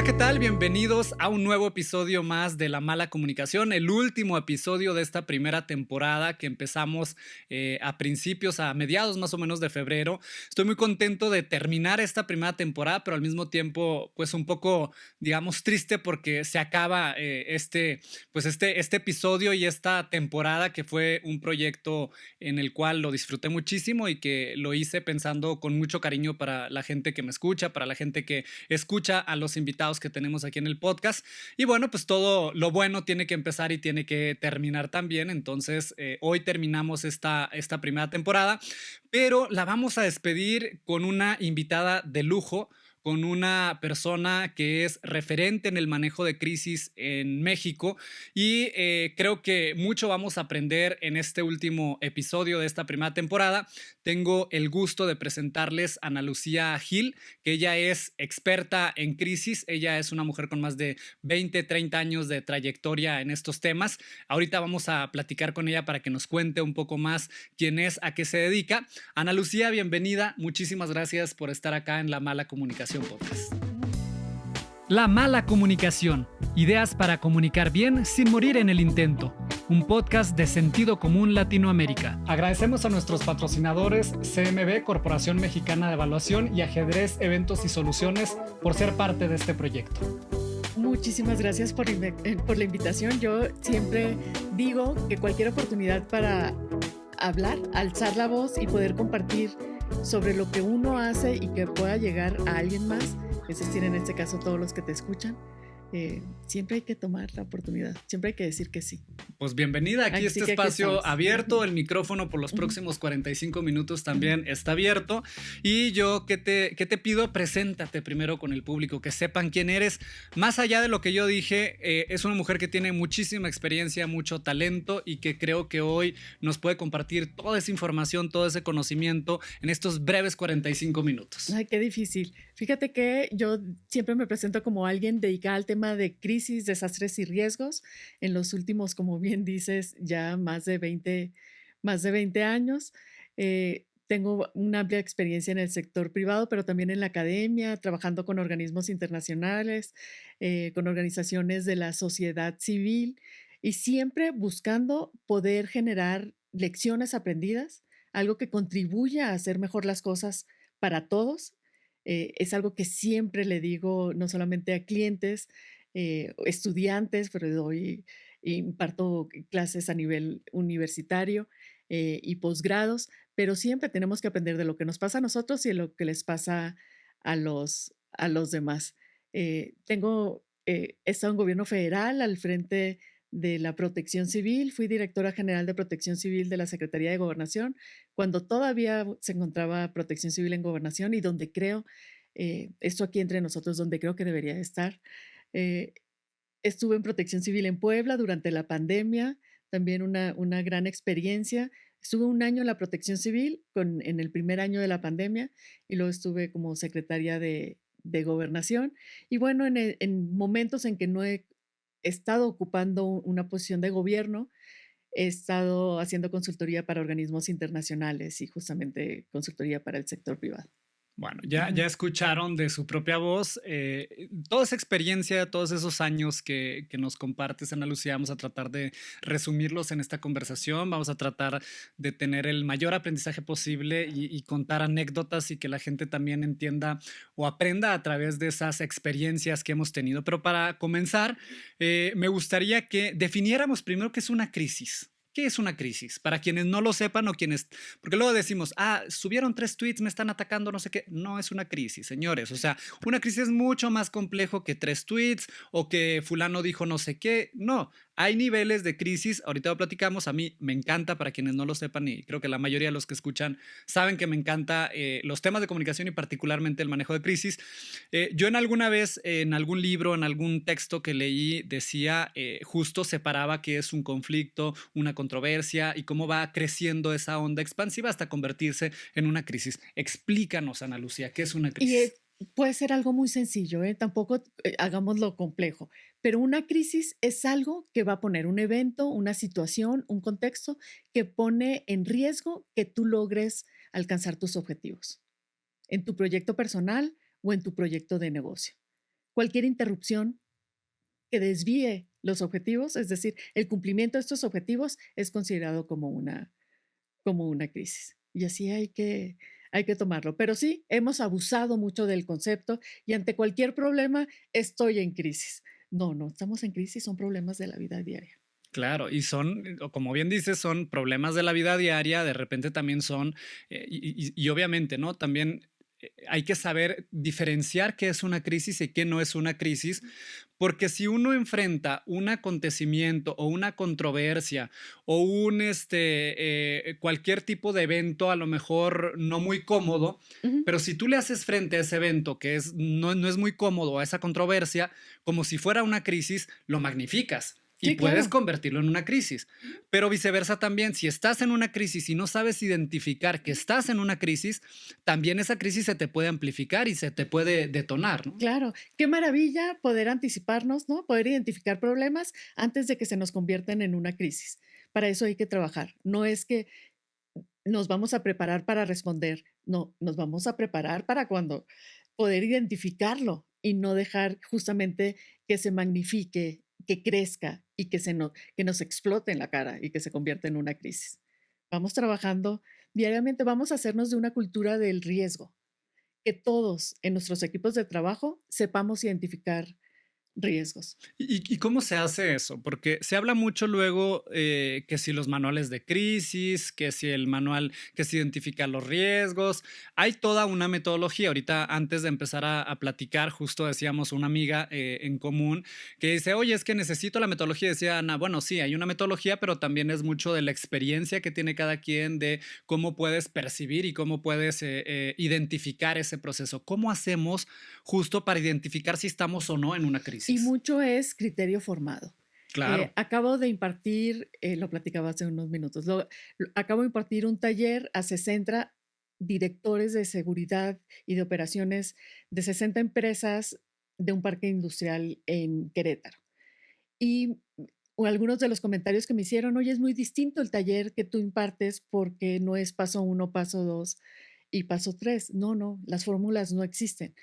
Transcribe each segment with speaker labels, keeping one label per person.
Speaker 1: ¿qué tal? Bienvenidos a un nuevo episodio más de La Mala Comunicación, el último episodio de esta primera temporada que empezamos a mediados más o menos de febrero. Estoy muy contento de terminar esta primera temporada, pero al mismo tiempo pues un poco, digamos, triste porque se acaba este episodio y esta temporada, que fue un proyecto en el cual lo disfruté muchísimo y que lo hice pensando con mucho cariño para la gente que me escucha, para la gente que escucha a los invitados que tenemos aquí en el podcast. Y bueno, pues todo lo bueno tiene que empezar y tiene que terminar también. Entonces, hoy terminamos esta primera temporada, pero la vamos a despedir con una invitada de lujo, con una persona que es referente en el manejo de crisis en México y creo que mucho vamos a aprender en este último episodio de esta primera temporada. Tengo el gusto de presentarles a Ana Lucía Gil, que ella es experta en crisis. Ella es una mujer con más de 20, 30 años de trayectoria en estos temas. Ahorita vamos a platicar con ella para que nos cuente un poco más quién es, a qué se dedica. Ana Lucía, bienvenida. Muchísimas gracias por estar acá en La Mala Comunicación Podcast. La Mala Comunicación. Ideas para comunicar bien sin morir en el intento. Un podcast de Sentido Común Latinoamérica. Agradecemos a nuestros patrocinadores CMB, Corporación Mexicana de Evaluación, y Ajedrez Eventos y Soluciones por ser parte de este proyecto.
Speaker 2: Muchísimas gracias por la invitación. Yo siempre digo que cualquier oportunidad para hablar, alzar la voz y poder compartir sobre lo que uno hace y que pueda llegar a alguien más, es decir, en este caso todos los que te escuchan, siempre hay que tomar la oportunidad, siempre hay que decir que sí.
Speaker 1: Pues bienvenida aquí a este espacio abierto. El micrófono por los próximos 45 minutos también está abierto. Y yo, ¿qué te pido? Preséntate primero con el público, que sepan quién eres. Más allá de lo que yo dije, es una mujer que tiene muchísima experiencia, mucho talento y que creo que hoy nos puede compartir toda esa información, todo ese conocimiento en estos breves 45 minutos.
Speaker 2: Ay, qué difícil. Fíjate que yo siempre me presento como alguien dedicada al tema de crisis, desastres y riesgos. En los últimos, como bien dices, ya más de 20 años. Tengo una amplia experiencia en el sector privado, pero también en la academia, trabajando con organismos internacionales, con organizaciones de la sociedad civil y siempre buscando poder generar lecciones aprendidas, algo que contribuya a hacer mejor las cosas para todos. Es algo que siempre le digo no solamente a clientes, estudiantes, pero imparto clases a nivel universitario y posgrados, pero siempre tenemos que aprender de lo que nos pasa a nosotros y de lo que les pasa a los demás. He estado en gobierno federal al frente de la Protección Civil, fui directora general de Protección Civil de la Secretaría de Gobernación, cuando todavía se encontraba Protección Civil en Gobernación y donde creo, esto aquí entre nosotros, donde creo que debería estar. Eh, Estuve en Protección Civil en Puebla durante la pandemia, también una gran experiencia. Estuve un año en la Protección Civil en el primer año de la pandemia y luego estuve como secretaria de Gobernación. Y bueno, en momentos en que no he estado ocupando una posición de gobierno, he estado haciendo consultoría para organismos internacionales y justamente consultoría para el sector privado.
Speaker 1: Bueno, ya escucharon de su propia voz toda esa experiencia, todos esos años que nos compartes, Ana Lucía. Vamos a tratar de resumirlos en esta conversación. Vamos a tratar de tener el mayor aprendizaje posible y contar anécdotas y que la gente también entienda o aprenda a través de esas experiencias que hemos tenido. Pero para comenzar, me gustaría que definiéramos primero qué es una crisis. ¿Qué es una crisis? Para quienes no lo sepan o quienes... Porque luego decimos, subieron 3 tweets, me están atacando, no sé qué. No es una crisis, señores. O sea, una crisis es mucho más complejo que 3 tweets o que fulano dijo no sé qué. No, hay niveles de crisis. Ahorita lo platicamos. A mí me encanta, para quienes no lo sepan, y creo que la mayoría de los que escuchan saben que me encanta los temas de comunicación y particularmente el manejo de crisis. Yo alguna vez, en algún libro, en algún texto que leí, decía, justo separaba qué es un conflicto, una controversia y cómo va creciendo esa onda expansiva hasta convertirse en una crisis. Explícanos, Ana Lucía, ¿qué es una crisis?
Speaker 2: Puede ser algo muy sencillo, tampoco hagámoslo complejo, pero una crisis es algo que va a poner un evento, una situación, un contexto que pone en riesgo que tú logres alcanzar tus objetivos en tu proyecto personal o en tu proyecto de negocio. cualquier interrupción que desvíe los objetivos, es decir, el cumplimiento de estos objetivos es considerado como una crisis. Y así hay que tomarlo. Pero sí, hemos abusado mucho del concepto y ante cualquier problema estoy en crisis. No, no estamos en crisis, son problemas de la vida diaria.
Speaker 1: Claro, y son, como bien dices, son problemas de la vida diaria, de repente también son, y obviamente, ¿no? También hay que saber diferenciar qué es una crisis y qué no es una crisis, porque si uno enfrenta un acontecimiento o una controversia o cualquier tipo de evento, a lo mejor no muy cómodo,
Speaker 2: Ujú.
Speaker 1: pero si tú le haces frente a ese evento que no es muy cómodo, a esa controversia, como si fuera una crisis, lo magnificas. Y
Speaker 2: Sí,
Speaker 1: puedes
Speaker 2: claro.
Speaker 1: convertirlo en una crisis. Pero viceversa también, si estás en una crisis y no sabes identificar que estás en una crisis, también esa crisis se te puede amplificar y se te puede detonar, ¿no?
Speaker 2: Claro, qué maravilla poder anticiparnos, ¿no? Poder identificar problemas antes de que se nos conviertan en una crisis. Para eso hay que trabajar. No es que nos vamos a preparar para responder, no, nos vamos a preparar para cuando poder identificarlo y no dejar justamente que se magnifique, que crezca y que nos explote en la cara y que se convierta en una crisis. Vamos trabajando diariamente, vamos a hacernos de una cultura del riesgo, que todos en nuestros equipos de trabajo sepamos identificar riesgos.
Speaker 1: ¿Y cómo se hace eso? Porque se habla mucho luego que si los manuales de crisis, que si el manual que se identifica los riesgos, hay toda una metodología. Ahorita antes de empezar a platicar, justo decíamos una amiga en común que dice, oye, es que necesito la metodología. Decía Ana, bueno, sí, hay una metodología, pero también es mucho de la experiencia que tiene cada quien, de cómo puedes percibir y cómo puedes identificar ese proceso. ¿Cómo hacemos justo para identificar si estamos o no en una
Speaker 2: Y
Speaker 1: crisis?
Speaker 2: mucho es criterio formado.
Speaker 1: Claro.
Speaker 2: Acabo de impartir, lo platicaba hace unos minutos, acabo de impartir un taller a 60 directores de seguridad y de operaciones de 60 empresas de un parque industrial en Querétaro. Y algunos de los comentarios que me hicieron, oye, es muy distinto el taller que tú impartes porque no es paso uno, paso dos y paso tres. No, no, las fórmulas no existen.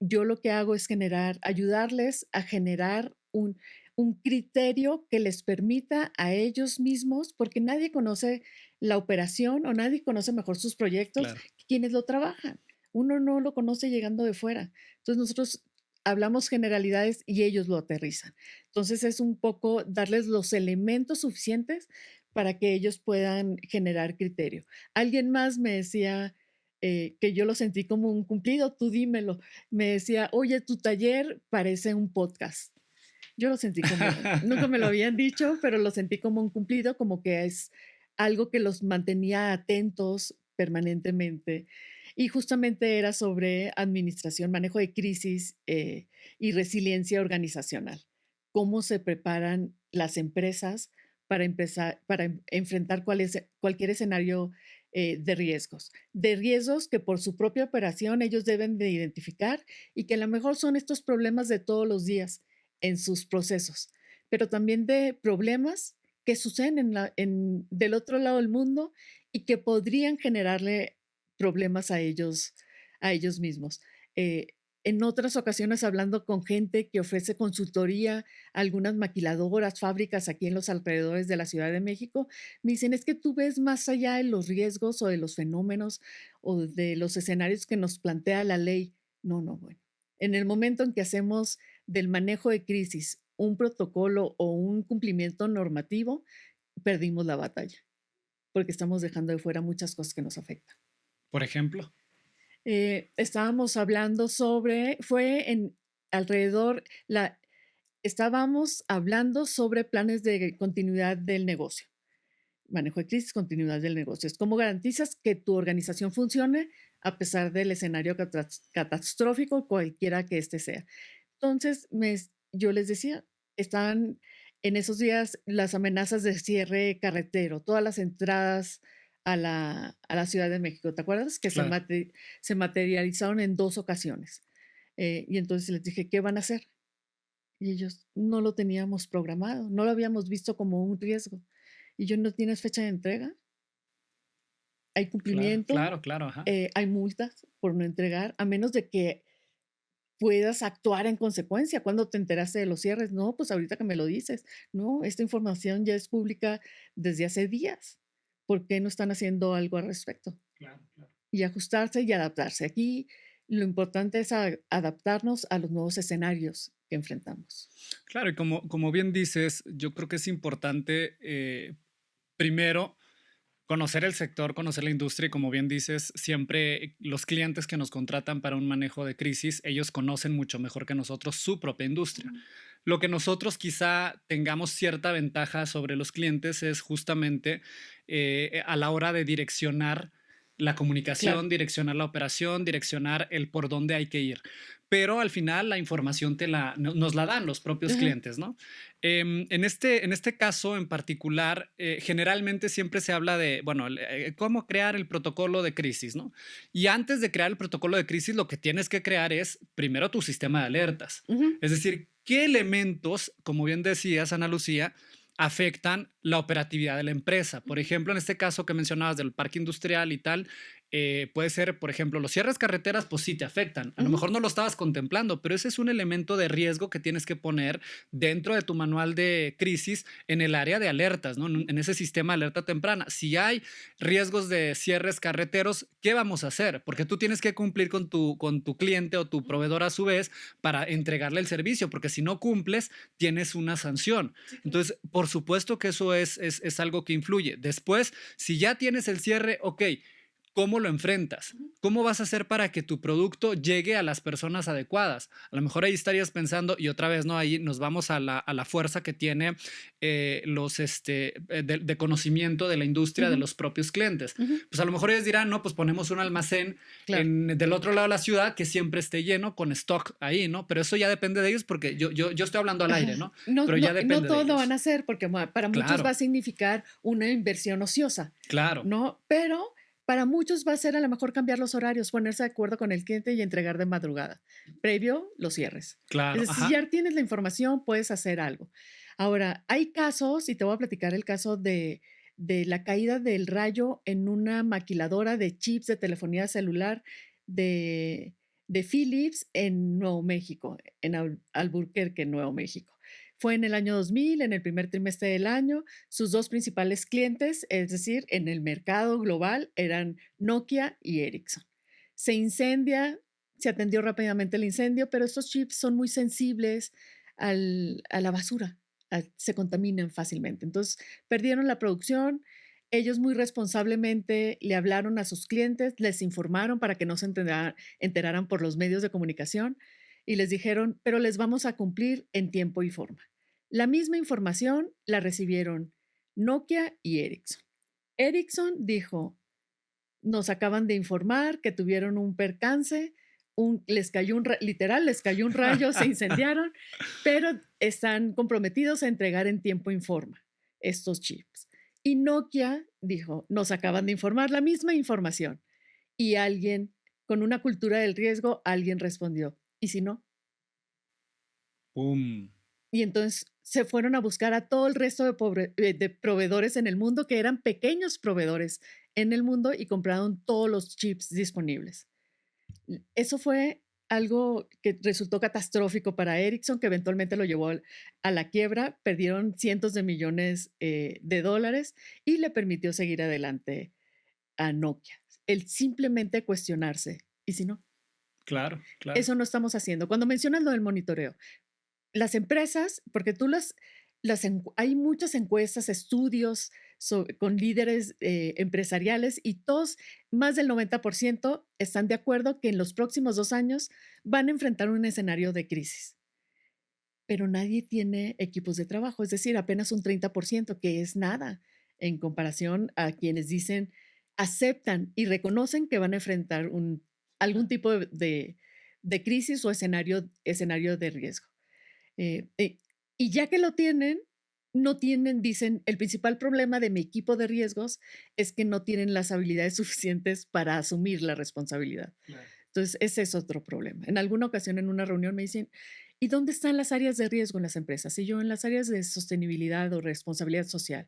Speaker 2: Yo lo que hago es ayudarles a generar un criterio que les permita a ellos mismos, porque nadie conoce la operación o nadie conoce mejor sus proyectos
Speaker 1: Claro.
Speaker 2: que quienes lo trabajan. Uno no lo conoce llegando de fuera. Entonces nosotros hablamos generalidades y ellos lo aterrizan. Entonces es un poco darles los elementos suficientes para que ellos puedan generar criterio. Alguien más me decía que yo lo sentí como un cumplido, tú dímelo. Me decía, oye, tu taller parece un podcast. Yo lo sentí como, nunca me lo habían dicho, pero lo sentí como un cumplido, como que es algo que los mantenía atentos permanentemente. Y justamente era sobre administración, manejo de crisis y resiliencia organizacional. Cómo se preparan las empresas para empezar, enfrentar cualquier escenario de riesgos que por su propia operación ellos deben de identificar y que a lo mejor son estos problemas de todos los días en sus procesos, pero también de problemas que suceden del otro lado del mundo y que podrían generarle problemas a ellos mismos. Eh, en otras ocasiones, hablando con gente que ofrece consultoría a algunas maquiladoras, fábricas aquí en los alrededores de la Ciudad de México, me dicen, es que tú ves más allá de los riesgos o de los fenómenos o de los escenarios que nos plantea la ley. No, no, bueno. En el momento en que hacemos del manejo de crisis un protocolo o un cumplimiento normativo, perdimos la batalla, porque estamos dejando de fuera muchas cosas que nos afectan.
Speaker 1: Por ejemplo.
Speaker 2: Estábamos hablando fue en alrededor, estábamos hablando sobre planes de continuidad del negocio. Manejo de crisis, continuidad del negocio. Es cómo garantizas que tu organización funcione a pesar del escenario catastrófico, cualquiera que este sea. Entonces, yo les decía, estaban en esos días las amenazas de cierre carretero, todas las entradas a la Ciudad de México. ¿Te acuerdas? Que
Speaker 1: Claro.
Speaker 2: se materializaron en 2 ocasiones. Y entonces les dije, ¿qué van a hacer? Y ellos, no lo teníamos programado, no lo habíamos visto como un riesgo. Y yo, ¿no tienes fecha de entrega? Hay
Speaker 1: Claro,
Speaker 2: cumplimiento,
Speaker 1: claro, claro, ajá.
Speaker 2: hay multas por no entregar, a menos de que puedas actuar en consecuencia. ¿Cuándo te enteraste de los cierres? No, pues ahorita que me lo dices. No, esta información ya es pública desde hace días. ¿Por qué no están haciendo algo al respecto?
Speaker 1: Claro, claro.
Speaker 2: Y ajustarse y adaptarse. Aquí lo importante es adaptarnos a los nuevos escenarios que enfrentamos.
Speaker 1: Claro, y como bien dices, yo creo que es importante, primero, conocer el sector, conocer la industria y como bien dices, siempre los clientes que nos contratan para un manejo de crisis, ellos conocen mucho mejor que nosotros su propia industria.
Speaker 2: Ujú.
Speaker 1: Lo que nosotros quizá tengamos cierta ventaja sobre los clientes es justamente a la hora de direccionar la
Speaker 2: Claro.
Speaker 1: comunicación, direccionar la operación, direccionar el por dónde hay que ir. Pero al final la información nos la dan los propios
Speaker 2: Ajá.
Speaker 1: clientes, ¿no? En este caso en particular, generalmente siempre se habla de, bueno, cómo crear el protocolo de crisis, ¿no? Y antes de crear el protocolo de crisis, lo que tienes que crear es primero tu sistema de alertas.
Speaker 2: Ujú.
Speaker 1: Es decir, ¿qué elementos, como bien decías, Ana Lucía, afectan la operatividad de la empresa? Por ejemplo, en este caso que mencionabas del parque industrial y tal, puede ser, por ejemplo, los cierres carreteras, pues sí te afectan. A lo
Speaker 2: Ujú.
Speaker 1: mejor no lo estabas contemplando, pero ese es un elemento de riesgo que tienes que poner dentro de tu manual de crisis en el área de alertas, ¿no? En ese sistema de alerta temprana. Si hay riesgos de cierres carreteros, ¿qué vamos a hacer? Porque tú tienes que cumplir con tu cliente o tu proveedor a su vez para entregarle el servicio, porque si no cumples, tienes una sanción.
Speaker 2: Sí, claro.
Speaker 1: Entonces, por supuesto que eso es algo que influye. Después, si ya tienes el cierre, ok, ¿cómo lo enfrentas?
Speaker 2: Ujú.
Speaker 1: ¿Cómo vas a hacer para que tu producto llegue a las personas adecuadas? A lo mejor ahí estarías pensando, y otra vez, ¿no? Ahí nos vamos a la fuerza que tiene de conocimiento de la industria de
Speaker 2: Ujú.
Speaker 1: los propios clientes.
Speaker 2: Ujú.
Speaker 1: Pues a lo mejor ellos dirán, no, pues ponemos un almacén
Speaker 2: Claro.
Speaker 1: del otro lado de la ciudad que siempre esté lleno con stock ahí, ¿no? Pero eso ya depende de ellos porque yo estoy hablando al aire,
Speaker 2: Ajá.
Speaker 1: ¿no?
Speaker 2: No,
Speaker 1: Pero
Speaker 2: no,
Speaker 1: ya
Speaker 2: no
Speaker 1: depende de
Speaker 2: todos lo van
Speaker 1: ellos.
Speaker 2: a hacer porque para muchos va
Speaker 1: Claro,
Speaker 2: a significar una inversión ociosa,
Speaker 1: claro,
Speaker 2: ¿no? Pero para muchos va a ser a lo mejor cambiar los horarios, ponerse de acuerdo con el cliente y entregar de madrugada, previo los cierres. Es
Speaker 1: claro,
Speaker 2: decir, si
Speaker 1: ajá.
Speaker 2: ya tienes la información, puedes hacer algo. Ahora, hay casos, y te voy a platicar el caso de la caída del rayo en una maquiladora de chips de telefonía celular de, de Philips en Nuevo México, en Albuquerque, Nuevo México. Fue en el año 2000, en el primer trimestre del año. Sus dos principales clientes, es decir, en el mercado global, eran Nokia y Ericsson. Se incendia, se atendió rápidamente el incendio, pero estos chips son muy sensibles a la basura, se contaminan fácilmente. Entonces, perdieron la producción. Ellos muy responsablemente le hablaron a sus clientes, les informaron para que no se enteraran por los medios de comunicación y les dijeron, pero les vamos a cumplir en tiempo y forma. La misma información la recibieron Nokia y Ericsson. Ericsson dijo, nos acaban de informar que tuvieron un percance, les cayó literal, les cayó un rayo, se incendiaron, pero están comprometidos a entregar en tiempo y forma estos chips. Y Nokia dijo, nos acaban de informar la misma información. Y alguien, con una cultura del riesgo, alguien respondió, ¿y si no?
Speaker 1: Pum.
Speaker 2: Y entonces se fueron a buscar a todo el resto de proveedores en el mundo, que eran pequeños proveedores en el mundo, y compraron todos los chips disponibles. Eso fue algo que resultó catastrófico para Ericsson, que eventualmente lo llevó a la quiebra. Perdieron cientos de millones de dólares y le permitió seguir adelante a Nokia. El simplemente cuestionarse. ¿Y si no?
Speaker 1: Claro, claro.
Speaker 2: Eso no estamos haciendo. Cuando mencionas lo del monitoreo, las empresas, porque hay muchas encuestas, estudios con líderes empresariales, y todos, más del 90%, están de acuerdo que en los próximos 2 años van a enfrentar un escenario de crisis. Pero nadie tiene equipos de trabajo, es decir, apenas un 30%, que es nada en comparación a quienes dicen, aceptan y reconocen que van a enfrentar algún tipo de crisis o escenario de riesgo. Eh, eh, y ya que lo tienen, no tienen, dicen, el principal problema de mi equipo de riesgos es que no tienen las habilidades suficientes para asumir la responsabilidad.
Speaker 1: Claro.
Speaker 2: Entonces, ese es otro problema. En alguna ocasión, en una reunión, me dicen, ¿y dónde están las áreas de riesgo en las empresas? Y yo, en las áreas de sostenibilidad o responsabilidad social.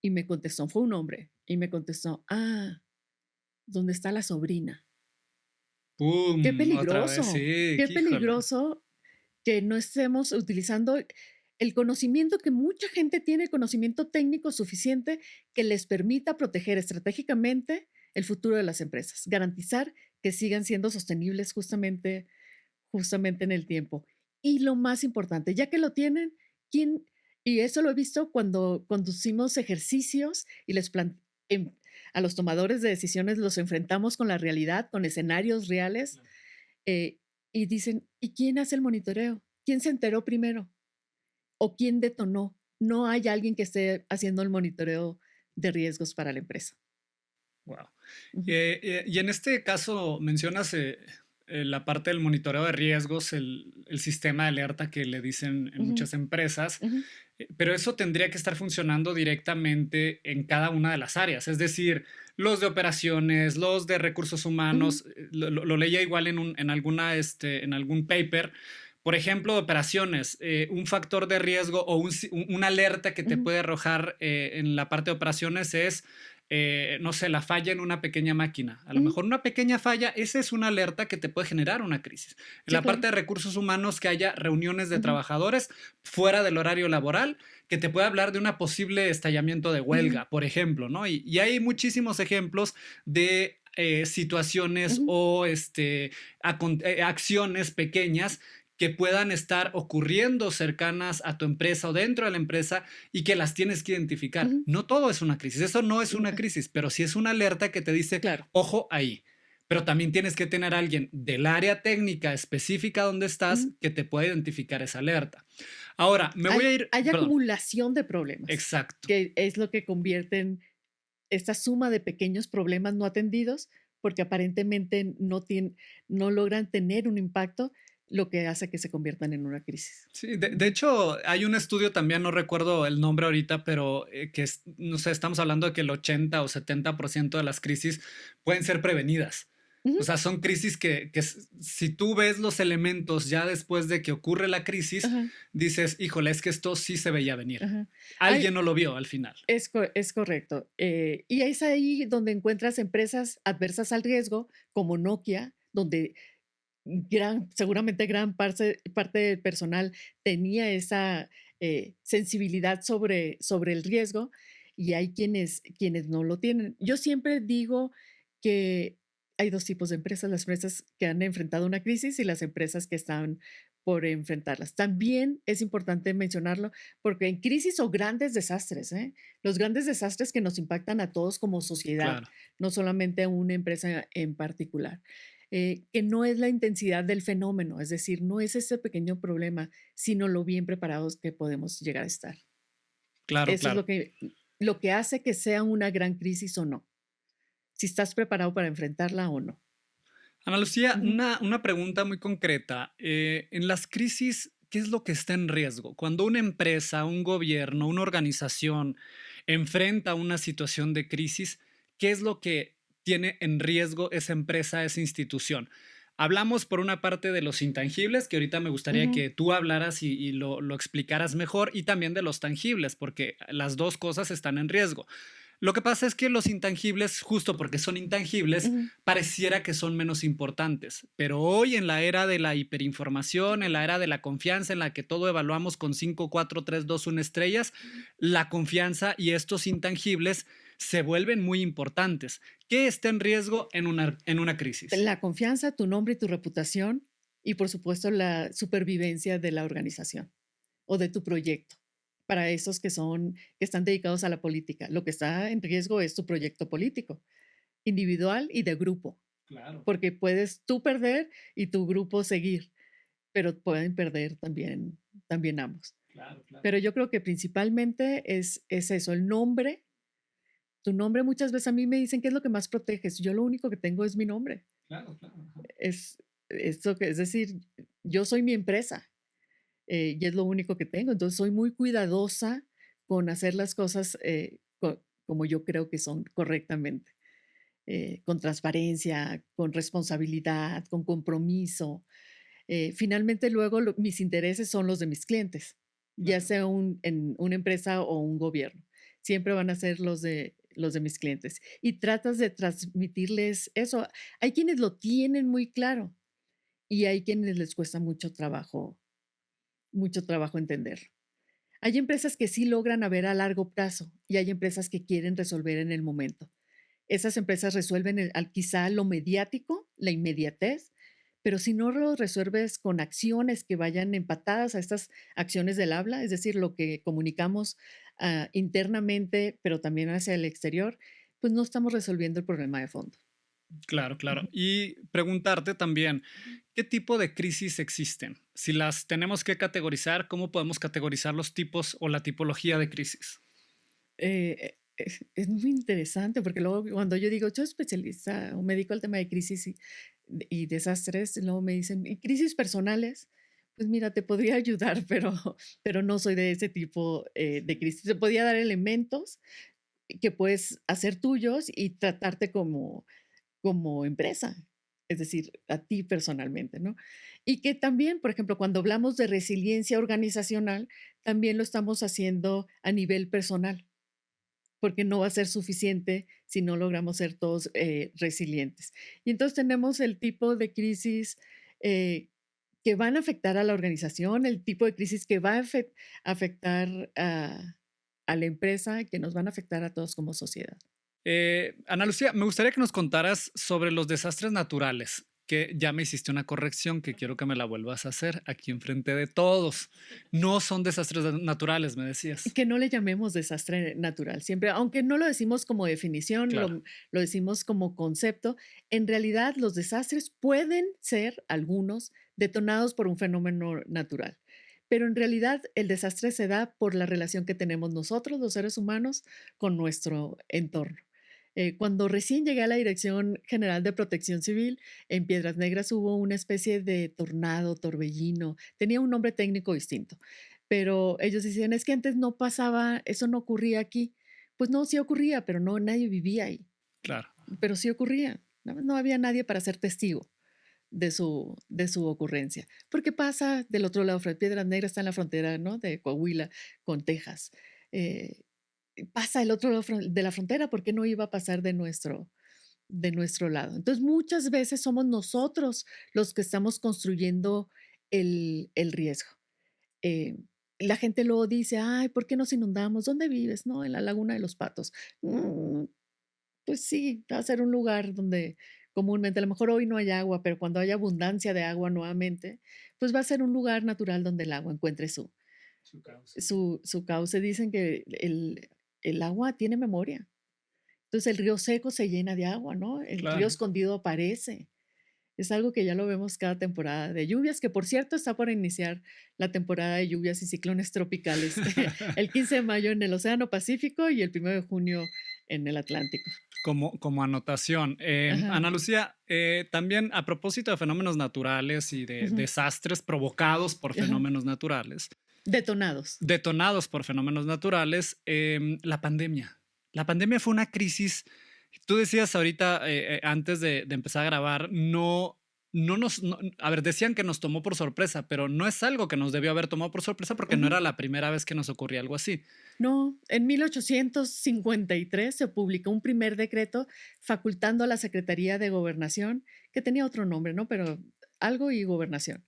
Speaker 2: Y me contestó, fue un hombre, y me contestó, ¿dónde está la sobrina? Qué
Speaker 1: ¡Pum! Otra vez,
Speaker 2: peligroso,
Speaker 1: sí,
Speaker 2: qué
Speaker 1: híjole.
Speaker 2: peligroso que no estemos utilizando el conocimiento que mucha gente tiene, conocimiento técnico suficiente que les permita proteger estratégicamente el futuro de las empresas, garantizar que sigan siendo sostenibles justamente en el tiempo. Y lo más importante, ya que lo tienen, ¿quién? Y eso lo he visto cuando conducimos ejercicios y a los tomadores de decisiones los enfrentamos con la realidad, con escenarios reales, eh, y dicen, ¿y quién hace el monitoreo? ¿Quién se enteró primero? ¿O quién detonó? No hay alguien que esté haciendo el monitoreo de riesgos para la empresa.
Speaker 1: Wow.
Speaker 2: Ujú,
Speaker 1: Y en este caso mencionas la parte del monitoreo de riesgos, el sistema de alerta que le dicen en
Speaker 2: ujú,
Speaker 1: muchas empresas,
Speaker 2: ujú,
Speaker 1: pero eso tendría que estar funcionando directamente en cada una de las áreas, es decir, los de operaciones, los de recursos
Speaker 2: ujú,
Speaker 1: humanos, lo leía igual en algún paper. Por ejemplo, operaciones, un factor de riesgo o una alerta que te
Speaker 2: ujú,
Speaker 1: puede arrojar en la parte de operaciones es no sé, la falla en una pequeña máquina. A lo
Speaker 2: ujú.
Speaker 1: mejor una pequeña falla, esa es una alerta que te puede generar una crisis. En
Speaker 2: Sí,
Speaker 1: la
Speaker 2: claro.
Speaker 1: parte de recursos humanos, que haya reuniones de
Speaker 2: Ujú,
Speaker 1: trabajadores fuera del horario laboral, que te puede hablar de una posible estallamiento de
Speaker 2: ujú,
Speaker 1: huelga, por ejemplo, ¿no? Y hay muchísimos ejemplos de situaciones
Speaker 2: ujú,
Speaker 1: o acciones pequeñas que puedan estar ocurriendo cercanas a tu empresa o dentro de la empresa y que las tienes que identificar.
Speaker 2: ujú.
Speaker 1: No todo es una crisis, eso no es una
Speaker 2: Nunca.
Speaker 1: crisis, pero sí es una alerta que te dice,
Speaker 2: Claro.
Speaker 1: ojo ahí. Pero también tienes que tener a alguien del área técnica específica donde estás
Speaker 2: Ujú.
Speaker 1: que te pueda identificar esa alerta. Ahora, me voy
Speaker 2: Hay,
Speaker 1: a ir,
Speaker 2: hay
Speaker 1: perdón,
Speaker 2: acumulación de problemas,
Speaker 1: exacto.
Speaker 2: que es lo que convierten esta suma de pequeños problemas no atendidos, porque aparentemente no logran tener un impacto, lo que hace que se conviertan en una crisis.
Speaker 1: Sí, de
Speaker 2: Ujú,
Speaker 1: hecho, hay un estudio también, no recuerdo el nombre ahorita, pero no sé, estamos hablando de que el 80 o 70% de las crisis pueden ser prevenidas. O
Speaker 2: ujú,
Speaker 1: sea, son crisis si tú ves los elementos ya después de que ocurre la crisis,
Speaker 2: ajá,
Speaker 1: dices, híjole, es que esto sí se veía venir.
Speaker 2: ajá.
Speaker 1: Alguien
Speaker 2: Hay,
Speaker 1: no lo vio al final.
Speaker 2: es correcto. Y es ahí donde encuentras empresas adversas al riesgo, como Nokia, donde seguramente gran parte del personal tenía esa sensibilidad sobre el riesgo y hay quienes no lo tienen. Yo siempre digo que hay dos tipos de empresas, las empresas que han enfrentado una crisis y las empresas que están por enfrentarlas. También es importante mencionarlo porque en crisis o grandes desastres, ¿eh? Los grandes desastres que nos impactan a todos como sociedad,
Speaker 1: Claro.
Speaker 2: no solamente a una empresa en particular, que no es la intensidad del fenómeno, es decir, no es ese pequeño problema, sino lo bien preparados que podemos llegar a estar.
Speaker 1: Claro,
Speaker 2: Eso es
Speaker 1: claro.
Speaker 2: lo que hace que sea una gran crisis o no, si estás preparado para enfrentarla o no.
Speaker 1: Ana Lucía,
Speaker 2: Ujú,
Speaker 1: una pregunta muy concreta. En las crisis, ¿qué es lo que está en riesgo? Cuando una empresa, un gobierno, una organización enfrenta una situación de crisis, ¿qué es lo que tiene en riesgo esa empresa, esa institución? Hablamos por una parte de los intangibles, que ahorita me gustaría
Speaker 2: ujú,
Speaker 1: que tú hablaras y lo explicaras mejor, y también de los tangibles, porque las dos cosas están en riesgo. Lo que pasa es que los intangibles, justo porque son intangibles,
Speaker 2: ujú.
Speaker 1: pareciera que son menos importantes. Pero hoy, en la era de la hiperinformación, en la era de la confianza, en la que todo evaluamos con 5, 4, 3, 2, 1 estrellas, la confianza y estos intangibles se vuelven muy importantes. ¿Qué está en riesgo en una crisis?
Speaker 2: La confianza, tu nombre y tu reputación y por supuesto la supervivencia de la organización o de tu proyecto. Para esos que están dedicados a la política, lo que está en riesgo es tu proyecto político, individual y de grupo,
Speaker 1: Claro,
Speaker 2: porque puedes tú perder y tu grupo seguir, pero pueden perder también ambos.
Speaker 1: claro, claro,
Speaker 2: Pero yo creo que principalmente es eso, el nombre, tu nombre muchas veces a mí me dicen, ¿qué es lo que más proteges? Yo lo único que tengo es mi nombre.
Speaker 1: claro, claro. Ajá.
Speaker 2: Es, es decir, yo soy mi empresa y es lo único que tengo. Entonces soy muy cuidadosa con hacer las cosas como yo creo que son correctamente, con transparencia, con responsabilidad, con compromiso. Finalmente, luego mis intereses son los de mis clientes, ya
Speaker 1: Claro.
Speaker 2: sea en una empresa o un gobierno. Siempre van a ser los de mis clientes y tratas de transmitirles eso. Hay quienes lo tienen muy claro y hay quienes les cuesta mucho trabajo entenderlo. Hay empresas que sí logran a ver a largo plazo y hay empresas que quieren resolver en el momento. Esas empresas resuelven quizá lo mediático, la inmediatez, pero si no lo resuelves con acciones que vayan empatadas a estas acciones del habla, es decir, lo que comunicamos internamente, pero también hacia el exterior, pues no estamos resolviendo el problema de fondo.
Speaker 1: Claro, claro.
Speaker 2: Ujú.
Speaker 1: Y preguntarte también, ¿qué tipo de crisis existen? Si las tenemos que categorizar, ¿cómo podemos categorizar los tipos o la tipología de crisis?
Speaker 2: Es muy interesante porque luego cuando yo digo, yo especialista o me dedico al tema de crisis y desastres, luego me dicen, ¿y crisis personales? Pues mira, te podría ayudar, pero no soy de ese tipo de crisis. Te podría dar elementos que puedes hacer tuyos y tratarte como empresa, es decir, a ti personalmente, ¿no? Y que también, por ejemplo, cuando hablamos de resiliencia organizacional, también lo estamos haciendo a nivel personal porque no va a ser suficiente si no logramos ser todos resilientes. Y entonces tenemos el tipo de crisis eh, que van a afectar a la organización, el tipo de crisis que va a afectar a la empresa, que nos van a afectar a todos como sociedad.
Speaker 1: Ana Lucía, me gustaría que nos contaras sobre los desastres naturales, que ya me hiciste una corrección que quiero que me la vuelvas a hacer aquí enfrente de todos. No son desastres naturales, me decías.
Speaker 2: Que no le llamemos desastre natural, siempre, aunque no lo decimos como definición,
Speaker 1: Claro.
Speaker 2: lo decimos como concepto, en realidad los desastres pueden ser algunos detonados por un fenómeno natural, pero en realidad el desastre se da por la relación que tenemos nosotros, los seres humanos, con nuestro entorno. Cuando recién llegué a la Dirección General de Protección Civil, en Piedras Negras hubo una especie de tornado, torbellino, tenía un nombre técnico distinto, pero ellos decían, es que antes no pasaba, eso no ocurría aquí. Pues no, sí ocurría, pero no, nadie vivía ahí,
Speaker 1: Claro.
Speaker 2: pero sí ocurría. No había nadie para ser testigo de su ocurrencia. Porque pasa del otro lado, Piedras Negras está en la frontera, ¿no? De Coahuila con Texas. Eh, Pasa el otro lado de la frontera, ¿por qué no iba a pasar de nuestro lado? Entonces, muchas veces somos nosotros los que estamos construyendo el riesgo. Eh, la gente luego dice, ay, ¿por qué nos inundamos? ¿Dónde vives? No, en la Laguna de los Patos. Mm, pues sí, va a ser un lugar donde comúnmente, a lo mejor hoy no hay agua, pero cuando haya abundancia de agua nuevamente, pues va a ser un lugar natural donde el agua encuentre
Speaker 1: Su causa.
Speaker 2: su cauce. Dicen que el agua tiene memoria. Entonces el río seco se llena de agua, ¿no? El río
Speaker 1: Claro.
Speaker 2: escondido aparece. Es algo que ya lo vemos cada temporada de lluvias, que por cierto está por iniciar la temporada de lluvias y ciclones tropicales el 15 de mayo en el Océano Pacífico y el 1 de junio en el Atlántico.
Speaker 1: Como anotación.
Speaker 2: Ajá.
Speaker 1: Ana Lucía, también a propósito de fenómenos naturales y de
Speaker 2: Ujú.
Speaker 1: desastres provocados por
Speaker 2: Ajá.
Speaker 1: fenómenos naturales,
Speaker 2: Detonados.
Speaker 1: detonados por fenómenos naturales, la pandemia. La pandemia fue una crisis. Tú decías ahorita, antes de empezar a grabar, a ver, decían que nos tomó por sorpresa, pero no es algo que nos debió haber tomado por sorpresa porque no
Speaker 2: Ujú.
Speaker 1: era la primera vez que nos ocurría algo así.
Speaker 2: No, en 1853 se publicó un primer decreto facultando a la Secretaría de Gobernación, que tenía otro nombre, ¿no? Pero algo y gobernación,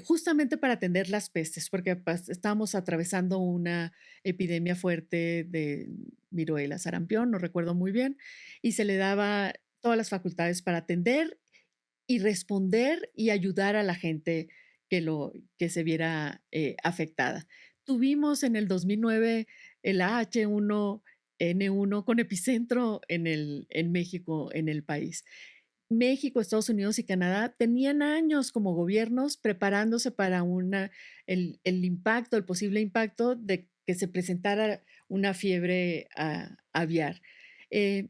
Speaker 2: justamente para atender las pestes, porque estábamos atravesando una epidemia fuerte de viruela, sarampión, no recuerdo muy bien, y se le daba todas las facultades para atender y responder y ayudar a la gente que se viera afectada. Tuvimos en el 2009 el H1N1 con epicentro en México, en el país. México, Estados Unidos y Canadá tenían años como gobiernos preparándose para el impacto, el posible impacto de que se presentara una fiebre aviar.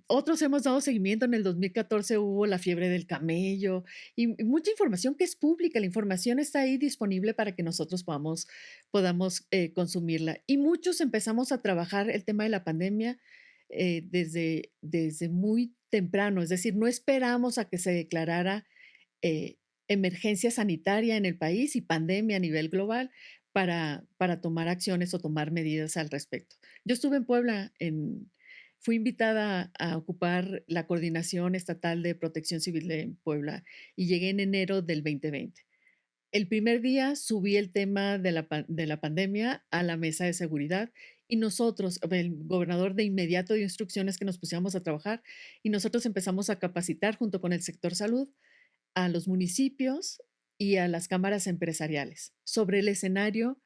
Speaker 2: Otros hemos dado seguimiento. En el 2014 hubo la fiebre del camello y mucha información que es pública. La información está ahí disponible para que nosotros podamos consumirla. Y muchos empezamos a trabajar el tema de la pandemia desde muy temprano, es decir, no esperamos a que se declarara eh, emergencia sanitaria en el país y pandemia a nivel global para tomar acciones o tomar medidas al respecto. Yo estuve en Puebla Fui invitada a ocupar la Coordinación Estatal de Protección Civil en Puebla y llegué en enero del 2020. El primer día subí el tema de la pandemia a la mesa de seguridad y nosotros, el gobernador de inmediato dio instrucciones que nos pusiéramos a trabajar y nosotros empezamos a capacitar junto con el sector salud a los municipios y a las cámaras empresariales sobre el escenario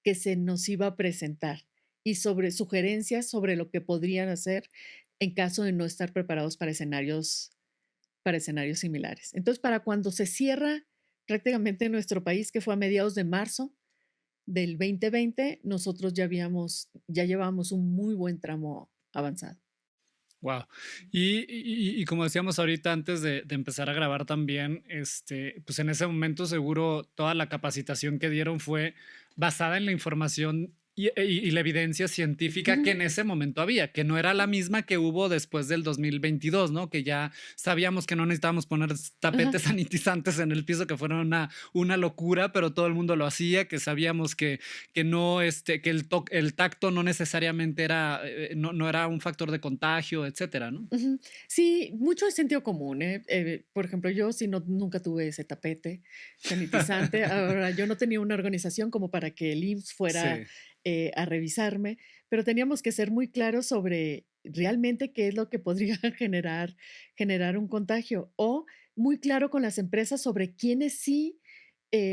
Speaker 2: que se nos iba a presentar y sobre sugerencias sobre lo que podrían hacer en caso de no estar preparados para escenarios similares. Entonces, para cuando se cierra prácticamente nuestro país, que fue a mediados de marzo del 2020, nosotros ya llevábamos un muy buen tramo avanzado.
Speaker 1: Wow. Y como decíamos ahorita antes de empezar a grabar también, pues en ese momento seguro toda la capacitación que dieron fue basada en la información y la evidencia científica que
Speaker 2: Ujú.
Speaker 1: en ese momento había, que no era la misma que hubo después del 2022, ¿no? Que ya sabíamos que no necesitábamos poner
Speaker 2: Ajá.
Speaker 1: tapetes sanitizantes en el piso, que fueron una locura, pero todo el mundo lo hacía, que sabíamos que no, que el tacto no necesariamente era, no era un factor de contagio, etcétera, ¿no?
Speaker 2: Ujú. Sí, mucho es sentido común, ¿eh? Por ejemplo, yo sí nunca tuve ese tapete sanitizante. Ahora, yo no tenía una organización como para que el IMSS fuera
Speaker 1: Sí.
Speaker 2: a revisarme, pero teníamos que ser muy claros sobre realmente qué es lo que podría generar un contagio o muy claro con las empresas sobre quiénes sí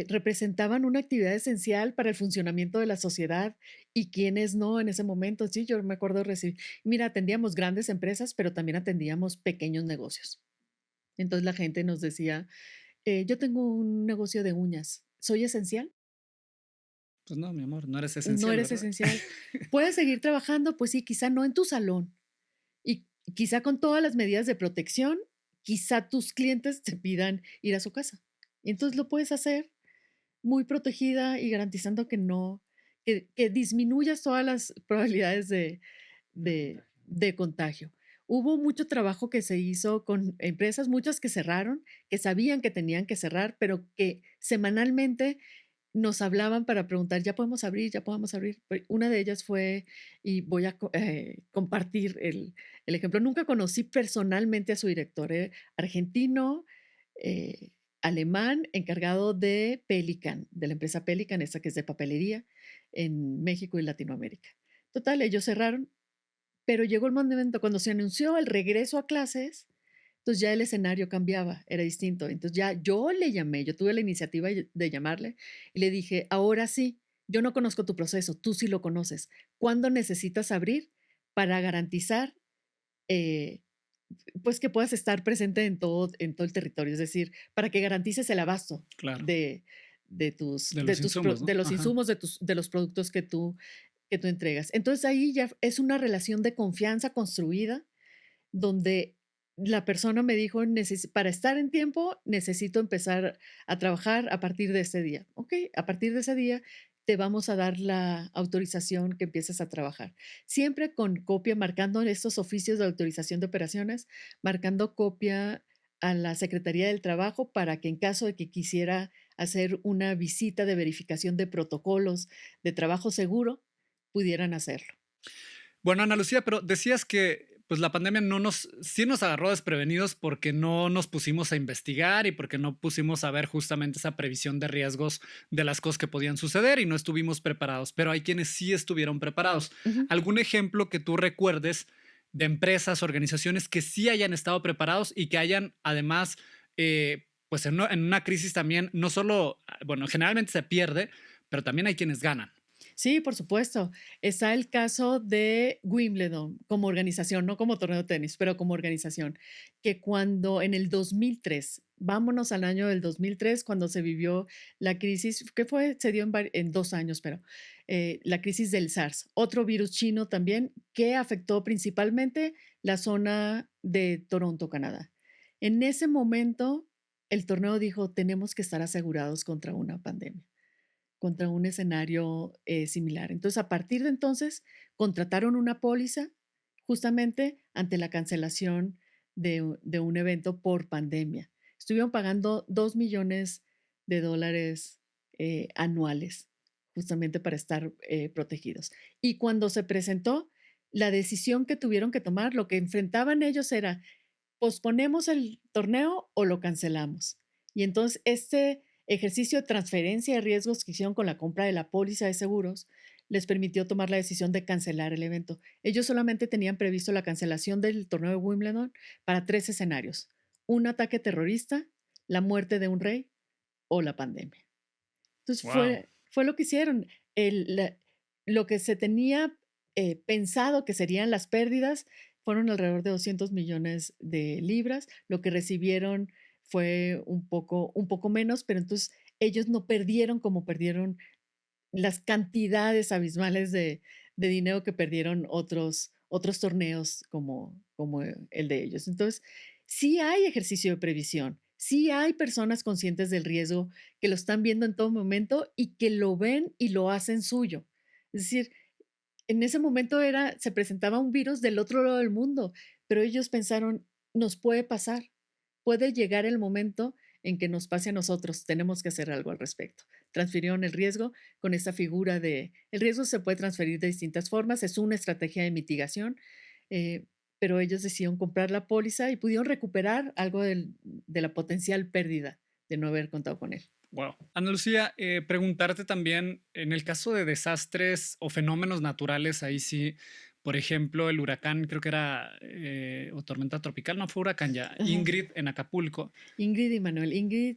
Speaker 2: representaban una actividad esencial para el funcionamiento de la sociedad y quiénes no en ese momento. Sí, yo me acuerdo recibir. Mira, atendíamos grandes empresas, pero también atendíamos pequeños negocios. Entonces la gente nos decía, yo tengo un negocio de uñas, ¿soy esencial?
Speaker 1: Pues no, mi amor, no eres
Speaker 2: No
Speaker 1: esencial,
Speaker 2: eres
Speaker 1: ¿verdad?
Speaker 2: esencial. ¿Puedes seguir trabajando? Pues sí, quizá no en tu salón y quizá con todas las medidas de protección, quizá tus clientes te pidan ir a su casa. Y entonces lo puedes hacer muy protegida y garantizando que no, que disminuyas todas las probabilidades de contagio. Hubo mucho trabajo que se hizo con empresas, muchas que cerraron, que sabían que tenían que cerrar, pero que semanalmente nos hablaban para preguntar, ya podemos abrir, ya podemos abrir. Una de ellas fue, y voy a compartir el ejemplo, nunca conocí personalmente a su director, argentino, eh, alemán, encargado de Pelican, de la empresa Pelican, esa que es de papelería en México y Latinoamérica. Total, ellos cerraron, pero llegó el momento cuando se anunció el regreso a clases, entonces ya el escenario cambiaba, era distinto. Entonces ya yo le llamé, yo tuve la iniciativa de llamarle y le dije, ahora sí, yo no conozco tu proceso, tú sí lo conoces. ¿Cuándo necesitas abrir para garantizar eh, pues que puedas estar presente en todo el territorio? Es decir, para que garantices el abasto
Speaker 1: Claro,
Speaker 2: de,
Speaker 1: de los insumos,
Speaker 2: de
Speaker 1: ¿no?
Speaker 2: los
Speaker 1: Ajá.
Speaker 2: insumos, de los productos que tú entregas. Entonces ahí ya es una relación de confianza construida donde la persona me dijo, para estar en tiempo, necesito empezar a trabajar a partir de ese día. Ok, a partir de ese día te vamos a dar la autorización que empieces a trabajar. Siempre con copia, marcando estos oficios de autorización de operaciones, marcando copia a la Secretaría del Trabajo para que en caso de que quisiera hacer una visita de verificación de protocolos de trabajo seguro, pudieran hacerlo.
Speaker 1: Bueno, Ana Lucía, pero decías que pues la pandemia sí nos agarró desprevenidos porque no nos pusimos a investigar y porque no pusimos a ver justamente esa previsión de riesgos de las cosas que podían suceder y no estuvimos preparados, pero hay quienes sí estuvieron preparados.
Speaker 2: Ujú.
Speaker 1: ¿Algún ejemplo que tú recuerdes de empresas, organizaciones que sí hayan estado preparados y que hayan además, pues en una crisis también, no solo, bueno, generalmente se pierde, pero también hay quienes ganan?
Speaker 2: Sí, por supuesto. Está el caso de Wimbledon como organización, no como torneo de tenis, pero como organización, que cuando en el 2003, vámonos al año del 2003, cuando se vivió la crisis, que fue, se dio en 2 años, pero la crisis del SARS, otro virus chino también, que afectó principalmente la zona de Toronto, Canadá. En ese momento, el torneo dijo, tenemos que estar asegurados contra una pandemia, contra un escenario similar. Entonces, a partir de entonces, contrataron una póliza justamente ante la cancelación de un evento por pandemia. Estuvieron pagando $2 millones anuales justamente para estar protegidos. Y cuando se presentó, la decisión que tuvieron que tomar, lo que enfrentaban ellos era, ¿posponemos el torneo o lo cancelamos? Y entonces este ejercicio de transferencia de riesgos que hicieron con la compra de la póliza de seguros les permitió tomar la decisión de cancelar el evento. Ellos solamente tenían previsto la cancelación del torneo de Wimbledon para 3 escenarios: un ataque terrorista, la muerte de un rey o la pandemia. Entonces
Speaker 1: Wow.
Speaker 2: fue lo que hicieron. Lo que se tenía pensado que serían las pérdidas fueron alrededor de 200 millones de libras. Lo que recibieron fue un poco menos, pero entonces ellos no perdieron como perdieron las cantidades abismales de dinero que perdieron otros torneos como el de ellos. Entonces, sí hay ejercicio de previsión, sí hay personas conscientes del riesgo que lo están viendo en todo momento y que lo ven y lo hacen suyo. Es decir, en ese momento se presentaba un virus del otro lado del mundo, pero ellos pensaron, nos puede pasar, puede llegar el momento en que nos pase a nosotros, tenemos que hacer algo al respecto. Transfirieron el riesgo con esta figura el riesgo se puede transferir de distintas formas, es una estrategia de mitigación, eh, pero ellos decidieron comprar la póliza y pudieron recuperar algo de la potencial pérdida de no haber contado con él.
Speaker 1: Wow. Ana Lucía, preguntarte también, en el caso de desastres o fenómenos naturales, ahí sí, por ejemplo, el huracán, creo que era, o tormenta tropical, no fue huracán ya,
Speaker 2: Ajá.
Speaker 1: Ingrid en Acapulco.
Speaker 2: Ingrid y Manuel.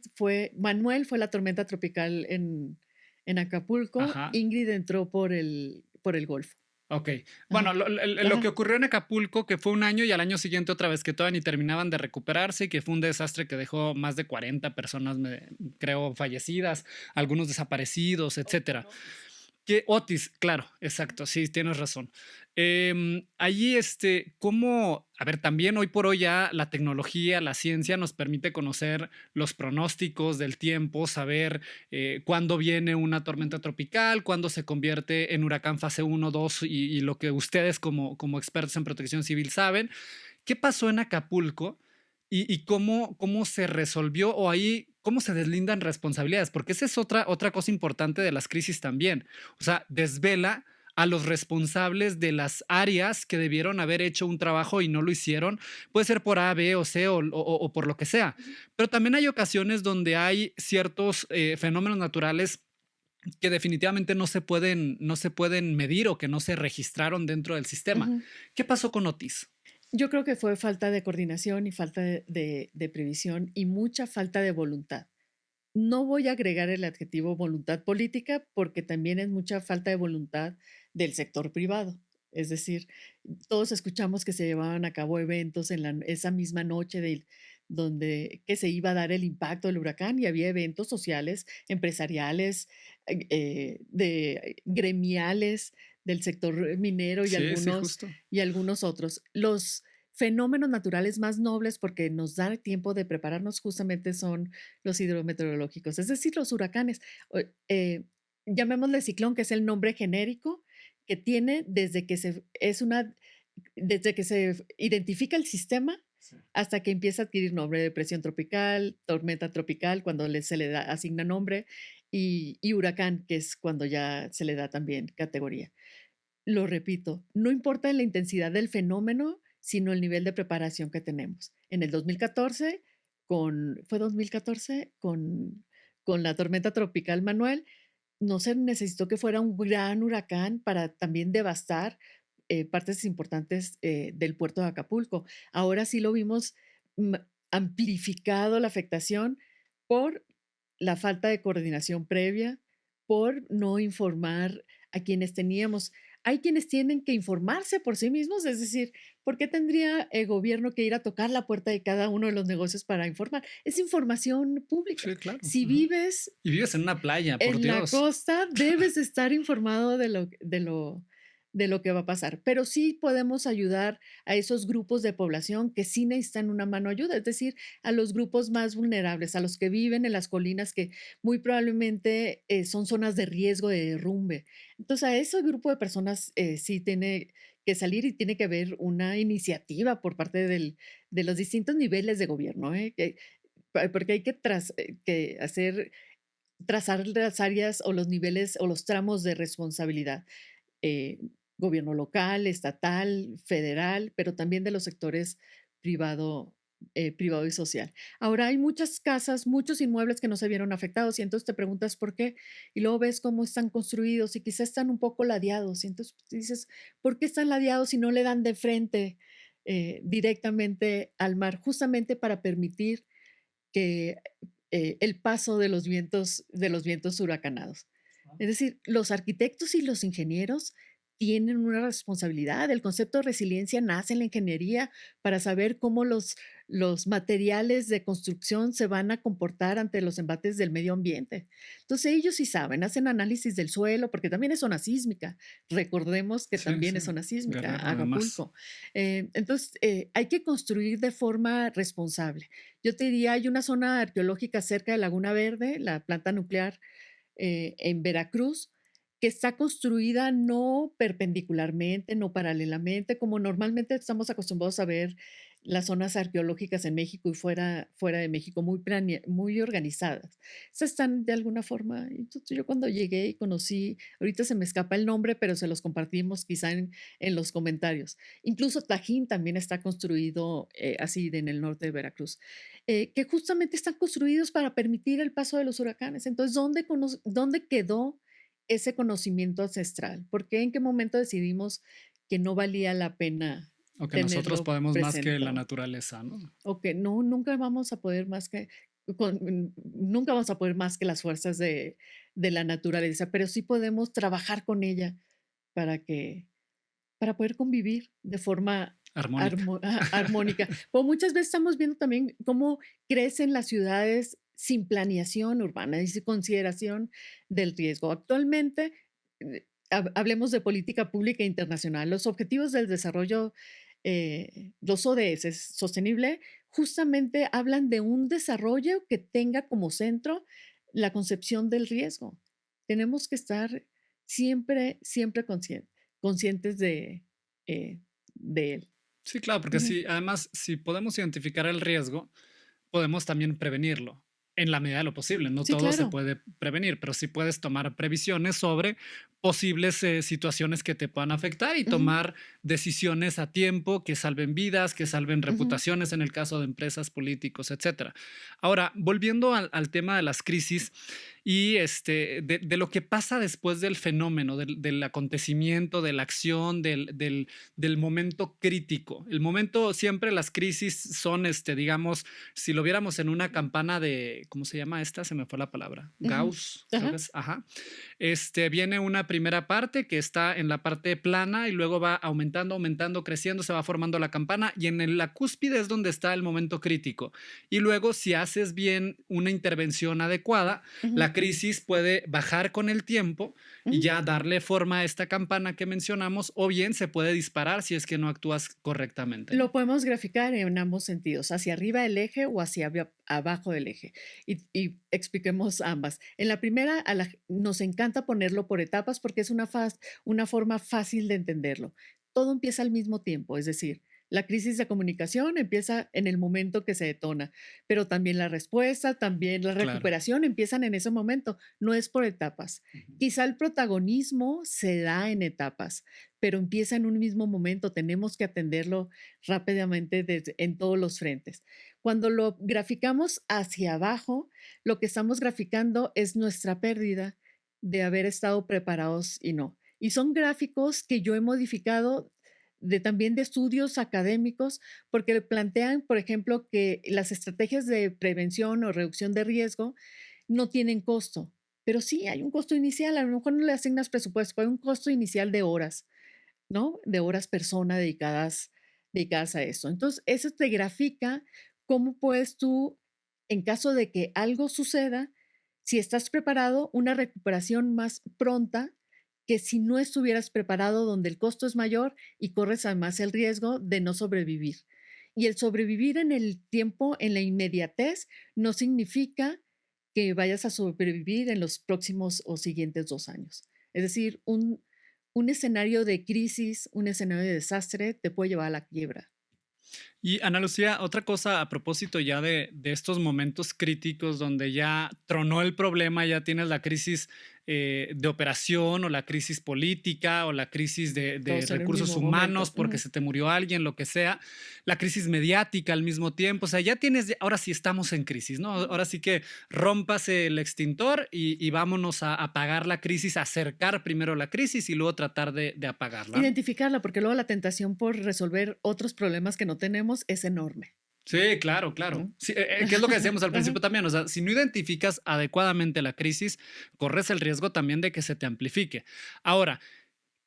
Speaker 2: Manuel fue la tormenta tropical en Acapulco.
Speaker 1: Ajá.
Speaker 2: Ingrid entró por el Golfo.
Speaker 1: Ok. Bueno,
Speaker 2: Ajá,
Speaker 1: lo que
Speaker 2: ajá.
Speaker 1: ocurrió en Acapulco, que fue un año y al año siguiente otra vez que todavía ni terminaban de recuperarse y que fue un desastre que dejó más de 40 personas, creo, fallecidas, algunos desaparecidos, etcétera. Otis, claro, exacto, sí, tienes razón. Allí, ¿cómo? A ver, también hoy por hoy ya la tecnología, la ciencia nos permite conocer los pronósticos del tiempo, saber cuándo viene una tormenta tropical, cuándo se convierte en huracán fase uno, 2 y lo que ustedes como expertos en protección civil saben. ¿Qué pasó en Acapulco y cómo se resolvió o ahí cómo se deslindan responsabilidades? Porque esa es otra cosa importante de las crisis también. O sea, desvela a los responsables de las áreas que debieron haber hecho un trabajo y no lo hicieron. Puede ser por A, B o C o por lo que sea. Pero también hay ocasiones donde hay ciertos fenómenos naturales que definitivamente no se pueden medir o que no se registraron dentro del sistema.
Speaker 2: Ujú.
Speaker 1: ¿Qué pasó con Otis?
Speaker 2: Yo creo que fue falta de coordinación y falta de previsión y mucha falta de voluntad. No voy a agregar el adjetivo voluntad política porque también es mucha falta de voluntad del sector privado. Es decir, todos escuchamos que se llevaban a cabo eventos en esa misma noche donde que se iba a dar el impacto del huracán y había eventos sociales, empresariales, gremiales del sector minero
Speaker 1: Sí, sí, justo.
Speaker 2: y algunos otros. Los fenómenos naturales más nobles porque nos da tiempo de prepararnos justamente son los hidrometeorológicos, es decir, los huracanes. Llamémosle ciclón, que es el nombre genérico que tiene desde que se identifica el sistema
Speaker 1: Sí.
Speaker 2: hasta que empieza a adquirir nombre: depresión tropical, tormenta tropical, cuando se le asigna nombre, y huracán, que es cuando ya se le da también categoría. Lo repito, no importa la intensidad del fenómeno, sino el nivel de preparación que tenemos. En el 2014, ¿fue 2014? Con la tormenta tropical Manuel, no se necesitó que fuera un gran huracán para también devastar partes importantes del puerto de Acapulco. Ahora sí lo vimos amplificado la afectación por la falta de coordinación previa, por no informar a quienes teníamos. Hay quienes tienen que informarse por sí mismos, es decir, ¿por qué tendría el gobierno que ir a tocar la puerta de cada uno de los negocios para informar? Es información pública.
Speaker 1: Sí, claro.
Speaker 2: Si
Speaker 1: Ujú.
Speaker 2: vives
Speaker 1: Y vives en una playa, por
Speaker 2: en la
Speaker 1: Dios.
Speaker 2: costa, debes estar informado de lo que va a pasar, pero sí podemos ayudar a esos grupos de población que sí necesitan una mano ayuda, es decir, a los grupos más vulnerables, a los que viven en las colinas que muy probablemente son zonas de riesgo de derrumbe. Entonces, a ese grupo de personas sí tiene que salir y tiene que haber una iniciativa por parte de los distintos niveles de gobierno, porque hay que trazar las áreas o los niveles o los tramos de responsabilidad. gobierno local, estatal, federal, pero también de los sectores privado, privado y social. Ahora hay muchas casas, muchos inmuebles que no se vieron afectados y entonces te preguntas por qué y luego ves cómo están construidos y quizás están un poco ladeados y entonces dices, ¿por qué están ladeados y no le dan de frente directamente al mar? Justamente para permitir que el paso de los vientos huracanados. Es decir, los arquitectos y los ingenieros tienen una responsabilidad. El concepto de resiliencia nace en la ingeniería para saber cómo los materiales de construcción se van a comportar ante los embates del medio ambiente. Entonces ellos sí saben, hacen análisis del suelo, porque también es zona sísmica. Recordemos que
Speaker 1: Sí,
Speaker 2: también
Speaker 1: sí.
Speaker 2: es zona sísmica,
Speaker 1: Guerrero, además.
Speaker 2: Acapulco. Entonces, hay que construir de forma responsable. Yo te diría, hay una zona arqueológica cerca de Laguna Verde, la planta nuclear en Veracruz, que está construida no perpendicularmente, no paralelamente, como normalmente estamos acostumbrados a ver las zonas arqueológicas en México y fuera de México, muy organizadas. Esas están de alguna forma. Entonces, yo cuando llegué y conocí, ahorita se me escapa el nombre, pero se los compartimos quizá en los comentarios. Incluso Tajín también está construido así en el norte de Veracruz, que justamente están construidos para permitir el paso de los huracanes. Entonces, ¿dónde quedó ese conocimiento ancestral? ¿Por qué? ¿En qué momento decidimos que no valía la pena
Speaker 1: O que nosotros
Speaker 2: tenerlo
Speaker 1: podemos más que la
Speaker 2: presentado?
Speaker 1: naturaleza, ¿no?
Speaker 2: O que no, nunca vamos a poder más que, nunca vamos a poder más que las fuerzas de la naturaleza, pero sí podemos trabajar con ella para que, para poder convivir de forma
Speaker 1: Armónica.
Speaker 2: armónica. Pues muchas veces estamos viendo también cómo crecen las ciudades sin planeación urbana y sin consideración del riesgo. Actualmente, hablemos de política pública internacional. Los Objetivos del Desarrollo, los ODS sostenible, justamente hablan de un desarrollo que tenga como centro la concepción del riesgo. Tenemos que estar siempre conscientes eh, de él.
Speaker 1: Sí, claro, porque
Speaker 2: Ujú.
Speaker 1: sí, además, si podemos identificar el riesgo, podemos también prevenirlo en la medida de lo posible. No
Speaker 2: Sí,
Speaker 1: todo se
Speaker 2: claro.
Speaker 1: puede prevenir, pero sí puedes tomar previsiones sobre posibles situaciones que te puedan afectar y
Speaker 2: Ujú,
Speaker 1: tomar decisiones a tiempo que salven vidas, que salven
Speaker 2: ujú,
Speaker 1: reputaciones en el caso de empresas, políticos, etcétera. Ahora, volviendo al tema de las crisis y de lo que pasa después del fenómeno, del acontecimiento, de la acción, del momento crítico. El momento, siempre las crisis son, digamos, si lo viéramos en una campana de, ¿cómo se llama esta? Se me fue la palabra.
Speaker 2: ujú.
Speaker 1: Gauss, creo que
Speaker 2: Ajá.
Speaker 1: es, ajá. Viene una primera parte que está en la parte plana y luego va aumentando, aumentando, creciendo, se va formando la campana y en la cúspide es donde está el momento crítico. Y luego, si haces bien una intervención adecuada,
Speaker 2: Ujú,
Speaker 1: la crisis puede bajar con el tiempo y
Speaker 2: ujú.
Speaker 1: ya darle forma a esta campana que mencionamos, o bien se puede disparar si es que no actúas correctamente, ¿no?
Speaker 2: Lo podemos graficar en ambos sentidos, hacia arriba del eje o hacia abajo del eje. Y expliquemos ambas. En la primera, nos encanta ponerlo por etapas porque es una forma fácil de entenderlo. Todo empieza al mismo tiempo, es decir, la crisis de comunicación empieza en el momento que se detona, pero también la respuesta, también la
Speaker 1: Claro.
Speaker 2: recuperación empiezan en ese momento, no es por etapas.
Speaker 1: Ujú.
Speaker 2: Quizá el protagonismo se da en etapas, pero empieza en un mismo momento, tenemos que atenderlo rápidamente en todos los frentes. Cuando lo graficamos hacia abajo, lo que estamos graficando es nuestra pérdida de haber estado preparados y no. Y son gráficos que yo he modificado también de estudios académicos, porque plantean, por ejemplo, que las estrategias de prevención o reducción de riesgo no tienen costo, pero sí hay un costo inicial. A lo mejor no le asignas presupuesto, pero hay un costo inicial de horas, ¿no? De horas persona dedicadas a eso. Entonces, eso te grafica cómo puedes tú, en caso de que algo suceda, si estás preparado, una recuperación más pronta que si no estuvieras preparado, donde el costo es mayor y corres además el riesgo de no sobrevivir. Y el sobrevivir en el tiempo, en la inmediatez, no significa que vayas a sobrevivir en los próximos o siguientes 2 años. Es decir, un escenario de crisis, un escenario de desastre te puede llevar a la quiebra.
Speaker 1: Y Ana Lucía, otra cosa a propósito ya de estos momentos críticos donde ya tronó el problema, ya tienes la crisis de operación o la crisis política o la crisis de
Speaker 2: Todos en el
Speaker 1: recursos
Speaker 2: mismo momento.
Speaker 1: humanos porque se te murió alguien, lo que sea, la crisis mediática al mismo tiempo, o sea, ya tienes, ahora sí estamos en crisis, ¿no? Ahora sí que rómpase el extintor y vámonos a apagar la crisis, a acercar primero la crisis y luego tratar de apagarla, ¿no?
Speaker 2: Identificarla, porque luego la tentación por resolver otros problemas que no tenemos es enorme,
Speaker 1: Sí, claro, claro.
Speaker 2: ¿no?
Speaker 1: Sí, que es lo que decíamos al
Speaker 2: Ajá.
Speaker 1: principio también, o sea, si no identificas adecuadamente la crisis, corres el riesgo también de que se te amplifique. Ahora,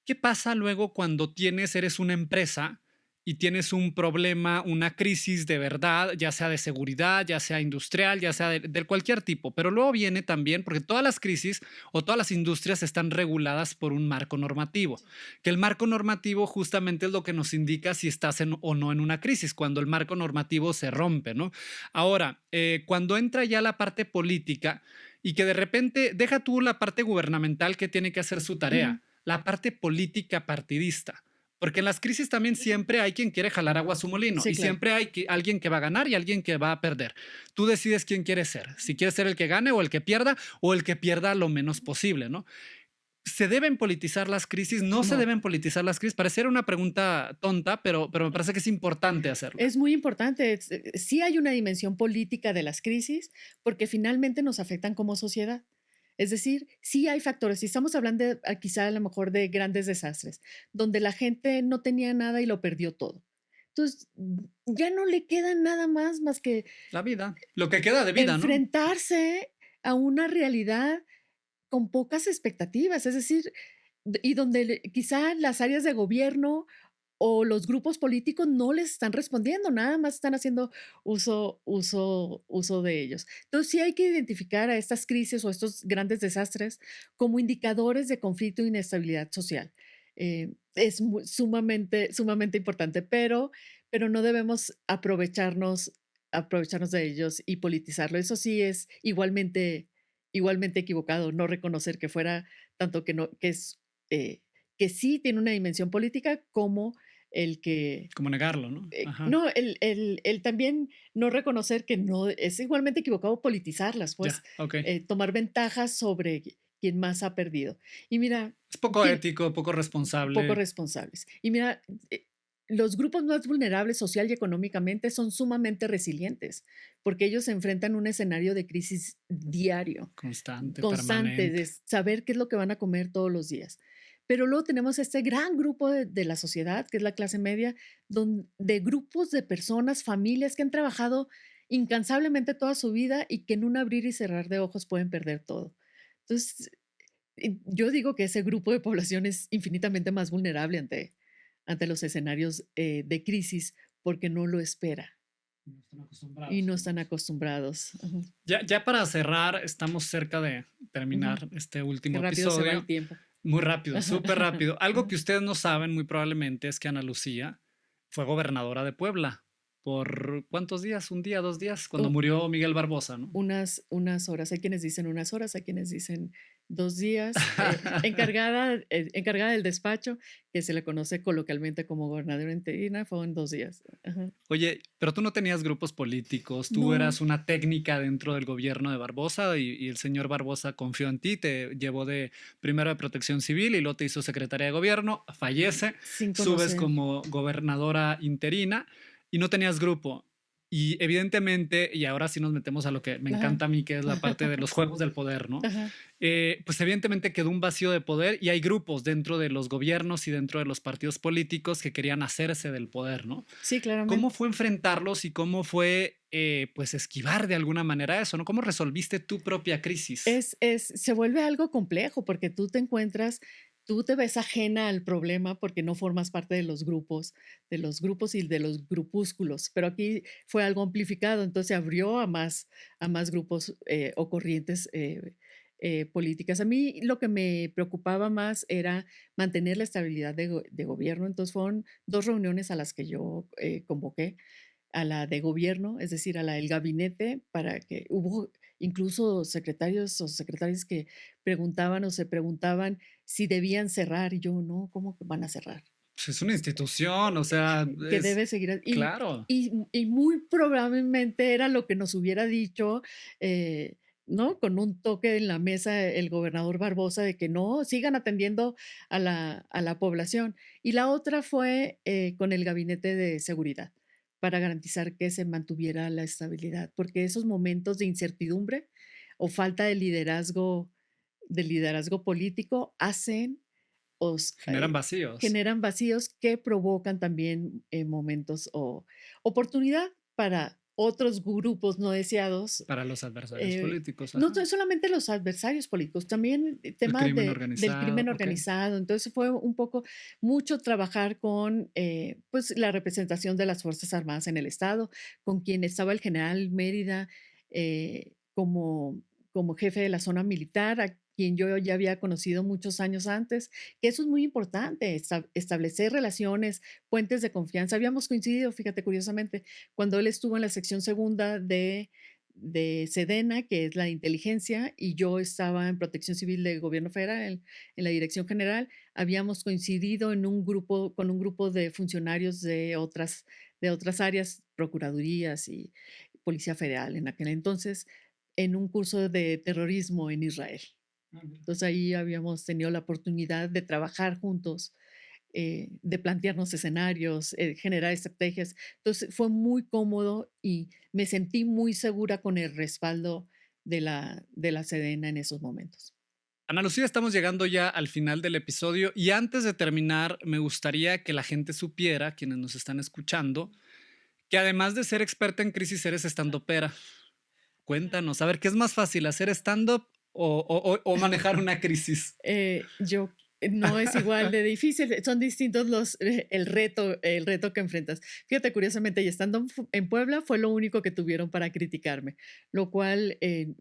Speaker 1: ¿qué pasa luego cuando eres una empresa y tienes un problema, una crisis de verdad, ya sea de seguridad, ya sea industrial, ya sea de cualquier tipo? Pero luego viene también, porque todas las crisis o todas las industrias están reguladas por un marco normativo, que el marco normativo justamente es lo que nos indica si estás o no en una crisis, cuando el marco normativo se rompe, ¿no? Ahora, cuando entra ya la parte política y que de repente deja tú la parte gubernamental que tiene que hacer su
Speaker 2: Ujú.
Speaker 1: tarea, la parte política partidista. Porque en las crisis también siempre hay quien quiere jalar agua a su molino
Speaker 2: Sí,
Speaker 1: y
Speaker 2: claro.
Speaker 1: siempre hay alguien que va a ganar y alguien que va a perder. Tú decides quién quieres ser, si quieres ser el que gane o el que pierda o el que pierda lo menos posible, ¿no? ¿Se deben politizar las crisis? ¿No se
Speaker 2: No,
Speaker 1: deben politizar las crisis? Pareciera una pregunta tonta, pero me parece que es importante hacerla.
Speaker 2: es muy importante. Sí hay una dimensión política de las crisis porque finalmente nos afectan como sociedad. Es decir, sí hay factores, si estamos hablando quizá a lo mejor de grandes desastres, donde la gente no tenía nada y lo perdió todo. Entonces, ya no le queda nada más que
Speaker 1: La vida, lo que queda de vida, ¿no?
Speaker 2: enfrentarse a una realidad con pocas expectativas, es decir, y donde quizá las áreas de gobierno o los grupos políticos no les están respondiendo, nada más están haciendo uso de ellos. Entonces, sí hay que identificar a estas crisis o estos grandes desastres como indicadores de conflicto e inestabilidad social. Es sumamente importante, pero no debemos aprovecharnos de ellos y politizarlo. Eso sí es igualmente equivocado, no reconocer que fuera tanto que no, eh, que sí tiene una dimensión política como el que,
Speaker 1: Como negarlo, ¿no? Ajá.
Speaker 2: no, el también no reconocer que no, es igualmente equivocado politizarlas, pues
Speaker 1: Ya, ok.
Speaker 2: tomar ventajas sobre quien más ha perdido. Y mira,
Speaker 1: Es poco
Speaker 2: quien,
Speaker 1: ético, poco
Speaker 2: poco
Speaker 1: responsable.
Speaker 2: responsables. Y mira, los grupos más vulnerables social y económicamente son sumamente resilientes porque ellos se enfrentan a un escenario de crisis diario,
Speaker 1: Constante,
Speaker 2: constante,
Speaker 1: permanente.
Speaker 2: de saber qué es lo que van a comer todos los días. Pero luego tenemos este gran grupo de la sociedad, que es la clase media, de grupos de personas, familias que han trabajado incansablemente toda su vida y que en un abrir y cerrar de ojos pueden perder todo. Entonces, yo digo que ese grupo de población es infinitamente más vulnerable ante los escenarios de crisis porque no lo espera
Speaker 1: No están
Speaker 2: y
Speaker 1: acostumbrados,
Speaker 2: no
Speaker 1: como
Speaker 2: están
Speaker 1: dices.
Speaker 2: acostumbrados. Ujú,
Speaker 1: Ya para cerrar, estamos cerca de
Speaker 2: ujú.
Speaker 1: terminar este
Speaker 2: Qué
Speaker 1: último
Speaker 2: rápido se va el
Speaker 1: episodio.
Speaker 2: tiempo.
Speaker 1: Muy rápido, súper rápido. Algo
Speaker 2: Ujú.
Speaker 1: que ustedes no saben muy probablemente es que Ana Lucía fue gobernadora de Puebla por ¿cuántos días? ¿Un día, 2 días? Cuando
Speaker 2: U-
Speaker 1: murió Miguel Barbosa, ¿no?
Speaker 2: unas horas. Hay quienes dicen unas horas, hay quienes dicen 2 días. Encargada del despacho, que se le conoce coloquialmente como gobernadora interina, fue en 2 días. Ajá.
Speaker 1: Oye, pero tú no tenías grupos políticos, tú
Speaker 2: No,
Speaker 1: eras una técnica dentro del gobierno de Barbosa y el señor Barbosa confió en ti, te llevó de primero de Protección Civil y luego te hizo secretaria de gobierno, fallece,
Speaker 2: sin
Speaker 1: subes
Speaker 2: conocer.
Speaker 1: como gobernadora interina y no tenías grupo. Y evidentemente, y ahora sí nos metemos a lo que me
Speaker 2: Ajá.
Speaker 1: encanta a mí, que es la parte de los juegos del poder, ¿no?
Speaker 2: Ajá.
Speaker 1: Pues evidentemente quedó un vacío de poder y hay grupos dentro de los gobiernos y dentro de los partidos políticos que querían hacerse del poder, ¿no?
Speaker 2: Sí,
Speaker 1: ¿Cómo
Speaker 2: claramente.
Speaker 1: fue enfrentarlos y cómo fue, pues, esquivar de alguna manera eso, ¿no? ¿Cómo resolviste tu propia crisis?
Speaker 2: Se vuelve algo complejo porque tú te ves ajena al problema porque no formas parte de los grupos y de los grupúsculos, pero aquí fue algo amplificado, entonces se abrió a más grupos o corrientes políticas. A mí lo que me preocupaba más era mantener la estabilidad de gobierno, entonces fueron 2 reuniones a las que yo convoqué a la de gobierno, es decir, a la del gabinete, para que hubo incluso secretarios o secretarias que preguntaban o se preguntaban si debían cerrar, y yo, no, ¿cómo que van a cerrar?
Speaker 1: Pues es una institución, o sea,
Speaker 2: que
Speaker 1: es
Speaker 2: debe seguir.
Speaker 1: claro.
Speaker 2: Y muy probablemente era lo que nos hubiera dicho, eh, ¿no? Con un toque en la mesa el gobernador Barbosa de que no, sigan atendiendo a la población. Y la otra fue con el gabinete de seguridad para garantizar que se mantuviera la estabilidad, porque esos momentos de incertidumbre o falta de liderazgo político hacen os
Speaker 1: Generan vacíos
Speaker 2: generan vacíos que provocan también, momentos o oportunidad para otros grupos no deseados,
Speaker 1: para los adversarios
Speaker 2: eh,
Speaker 1: políticos,
Speaker 2: no
Speaker 1: ajá.
Speaker 2: so solamente los adversarios políticos, también
Speaker 1: El
Speaker 2: temas
Speaker 1: crimen
Speaker 2: del
Speaker 1: organizado,
Speaker 2: crimen
Speaker 1: okey.
Speaker 2: organizado. Entonces, fue un poco mucho trabajar con, pues, la representación de las Fuerzas Armadas en el Estado, con quien estaba el general Mérida, como jefe de la zona militar, a quien yo ya había conocido muchos años antes, que eso es muy importante, establecer relaciones, puentes de confianza. Habíamos coincidido, fíjate, curiosamente, cuando él estuvo en la sección segunda de Sedena, que es la de inteligencia, y yo estaba en Protección Civil del Gobierno Federal, en la Dirección General, habíamos coincidido en un grupo, con un grupo de funcionarios de otras áreas, procuradurías y Policía Federal en aquel entonces, en un curso de terrorismo en Israel.
Speaker 1: Ah, mira.
Speaker 2: Entonces ahí habíamos tenido la oportunidad de trabajar juntos, de plantearnos escenarios, generar estrategias. Entonces fue muy cómodo y me sentí muy segura con el respaldo de la Sedena en esos momentos.
Speaker 1: Ana Lucía, estamos llegando ya al final del episodio y antes de terminar, me gustaría que la gente supiera, quienes nos están escuchando, que además de ser experta en crisis, eres estandopera. Cuéntanos, a ver, ¿qué es más fácil, hacer stand-up o manejar una crisis?
Speaker 2: Yo no es igual de difícil, son distintos el reto que enfrentas. Fíjate, curiosamente, y estando en Puebla fue lo único que tuvieron para criticarme, lo cual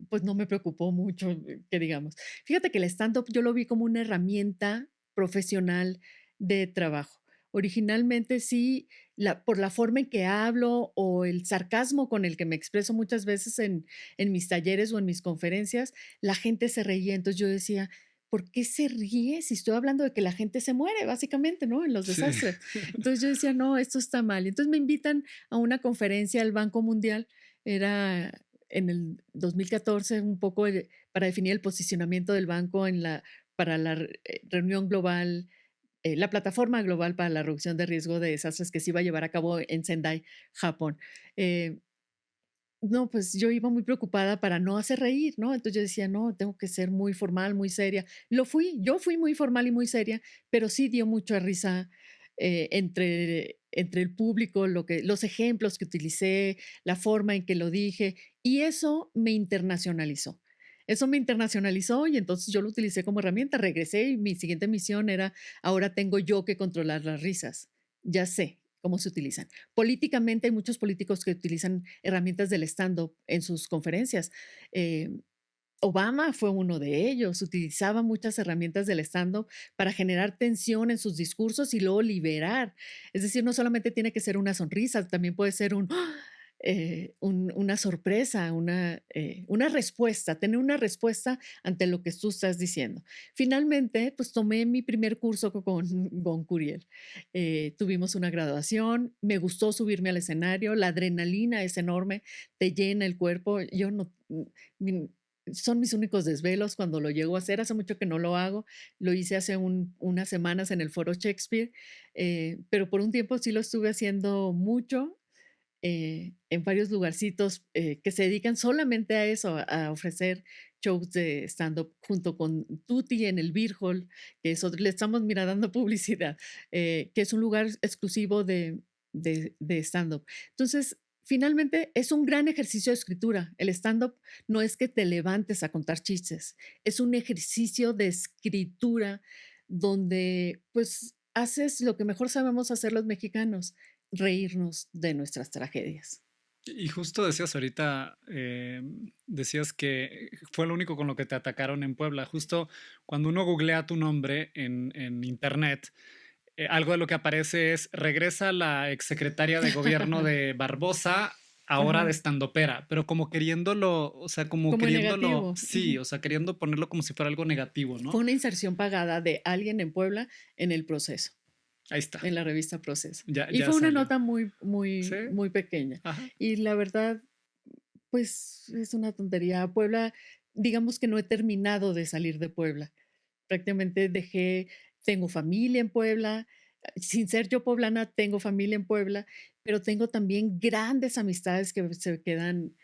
Speaker 2: pues no me preocupó mucho, que digamos. Fíjate que el stand-up yo lo vi como una herramienta profesional de trabajo. Originalmente sí, por la forma en que hablo o el sarcasmo con el que me expreso muchas veces en mis talleres o en mis conferencias, la gente se reía. Entonces yo decía, ¿por qué se ríe si estoy hablando de que la gente se muere, básicamente, ¿no? En los
Speaker 1: Sí.
Speaker 2: desastres. Entonces yo decía, no, esto está mal. Y entonces me invitan a una conferencia al Banco Mundial, era en el 2014, un poco para definir el posicionamiento del banco para la reunión global, la plataforma global para la reducción de riesgo de desastres que se iba a llevar a cabo en Sendai, Japón. Eh, no, pues yo iba muy preocupada para no hacer reír, ¿no? Entonces yo decía, no, tengo que ser muy formal, muy seria. Yo fui muy formal y muy seria, pero sí dio mucha risa entre el público, los ejemplos que utilicé, la forma en que lo dije, y eso me internacionalizó. Eso me internacionalizó y entonces yo lo utilicé como herramienta. Regresé y mi siguiente misión era, ahora tengo yo que controlar las risas. Ya sé cómo se utilizan. Políticamente hay muchos políticos que utilizan herramientas del stand-up en sus conferencias. Eh, Obama fue uno de ellos, utilizaba muchas herramientas del stand-up para generar tensión en sus discursos y luego liberar. Es decir, no solamente tiene que ser una sonrisa, también puede ser una sorpresa, una respuesta, tener una respuesta ante lo que tú estás diciendo. Finalmente, pues tomé mi primer curso con Curiel. Tuvimos una graduación, me gustó subirme al escenario, la adrenalina es enorme, te llena el cuerpo. Yo no, mi- son mis únicos desvelos cuando lo llego a hacer. Hace mucho que no lo hago. Lo hice hace unas semanas en el Foro Shakespeare, pero por un tiempo sí lo estuve haciendo mucho en varios lugarcitos que se dedican solamente a eso, a ofrecer shows de stand-up junto con Tutti en el Beer Hall, que es le estamos mira dando publicidad, que es un lugar exclusivo de stand-up. Entonces, finalmente es un gran ejercicio de escritura. El stand-up no es que te levantes a contar chistes, es un ejercicio de escritura donde pues haces lo que mejor sabemos hacer los mexicanos, reírnos de nuestras tragedias.
Speaker 1: Y justo decías ahorita, decías que fue lo único con lo que te atacaron en Puebla. Justo cuando uno googlea tu nombre en internet, algo de lo que aparece es regresa la exsecretaria de gobierno de Barbosa, ahora de
Speaker 2: Ajá,
Speaker 1: estandopera, pero como queriéndolo, o sea, como
Speaker 2: como en
Speaker 1: queriéndolo,
Speaker 2: negativo.
Speaker 1: sí,
Speaker 2: Ujú.
Speaker 1: o sea, queriendo ponerlo como si fuera algo negativo, ¿no?
Speaker 2: Fue una inserción pagada de alguien en Puebla en el proceso.
Speaker 1: Ahí está.
Speaker 2: en la revista Proceso.
Speaker 1: Ya
Speaker 2: Y fue una
Speaker 1: salió.
Speaker 2: nota muy, muy,
Speaker 1: ¿Sí?
Speaker 2: muy pequeña.
Speaker 1: Ajá.
Speaker 2: Y la verdad, pues es una tontería. Puebla, digamos que no he terminado de salir de Puebla. Prácticamente tengo familia en Puebla. Sin ser yo poblana, tengo familia en Puebla, pero tengo también grandes amistades que se quedan,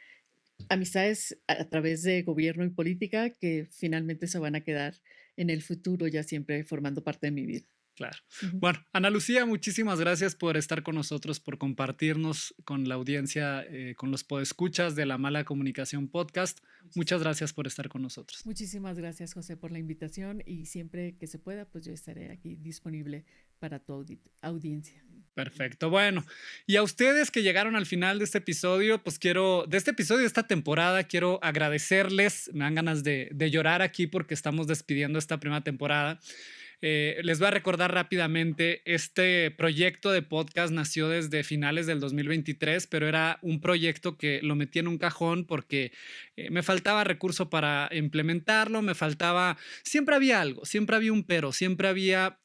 Speaker 2: amistades a través de gobierno y política que finalmente se van a quedar en el futuro ya siempre formando parte de mi vida.
Speaker 1: Claro.
Speaker 2: Ujú.
Speaker 1: Bueno, Ana Lucía, muchísimas gracias por estar con nosotros, por compartirnos con la audiencia, con los podescuchas de La Mala Comunicación Podcast. Muchas gracias por estar con nosotros.
Speaker 2: Muchísimas gracias, José, por la invitación y siempre que se pueda, pues yo estaré aquí disponible para tu audiencia.
Speaker 1: Perfecto. Bueno, y a ustedes que llegaron al final de este episodio, pues de este episodio de esta temporada, quiero agradecerles. Me dan ganas de llorar aquí porque estamos despidiendo esta primera temporada. Les voy a recordar rápidamente, este proyecto de podcast nació desde finales del 2023, pero era un proyecto que lo metí en un cajón porque me faltaba recurso para implementarlo, siempre había algo, siempre había un pero, siempre había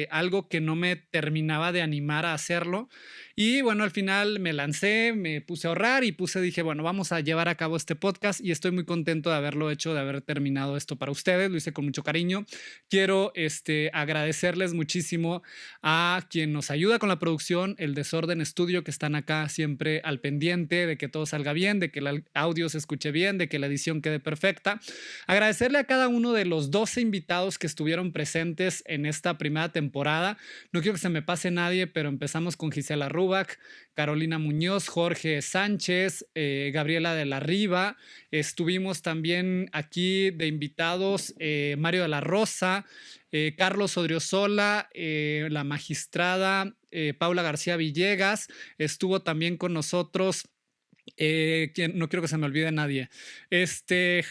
Speaker 1: algo que no me terminaba de animar a hacerlo. Y bueno, al final me lancé, me puse a ahorrar y dije, bueno, vamos a llevar a cabo este podcast y estoy muy contento de haberlo hecho, de haber terminado esto para ustedes, lo hice con mucho cariño. Quiero agradecerles muchísimo a quien nos ayuda con la producción, el Desorden Estudio, que están acá siempre al pendiente de que todo salga bien, de que el audio se escuche bien, de que la edición quede perfecta. Agradecerle a cada uno de los 12 invitados que estuvieron presentes en esta primera temporada. No quiero que se me pase nadie, pero empezamos con Gisela Rubach, Carolina Muñoz, Jorge Sánchez, Gabriela de la Riva. Estuvimos también aquí de invitados Mario de la Rosa, Carlos Odriozola, la magistrada Paula García Villegas. Estuvo también con nosotros, no quiero que se me olvide nadie, Jessica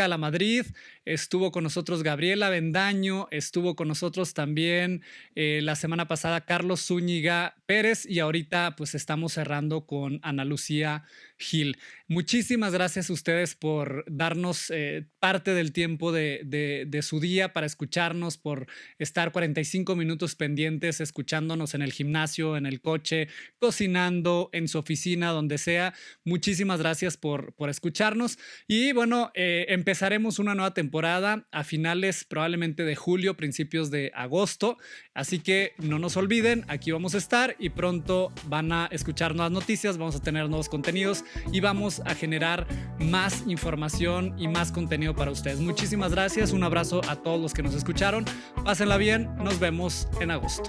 Speaker 1: de la Madrid. Estuvo con nosotros Gabriela Bendaño, estuvo con nosotros también la semana pasada Carlos Zúñiga Pérez y ahorita pues estamos cerrando con Ana Lucía Gil. Muchísimas gracias a ustedes por darnos parte del tiempo de su día para escucharnos, por estar 45 minutos pendientes escuchándonos en el gimnasio, en el coche, cocinando, en su oficina, donde sea. Muchísimas gracias por escucharnos y bueno, empezaremos una nueva temporada a finales probablemente de julio, principios de agosto, así que no nos olviden, aquí vamos a estar y pronto van a escuchar nuevas noticias, vamos a tener nuevos contenidos y vamos a generar más información y más contenido para ustedes. Muchísimas gracias, un abrazo a todos los que nos escucharon, pásenla bien, nos vemos en agosto.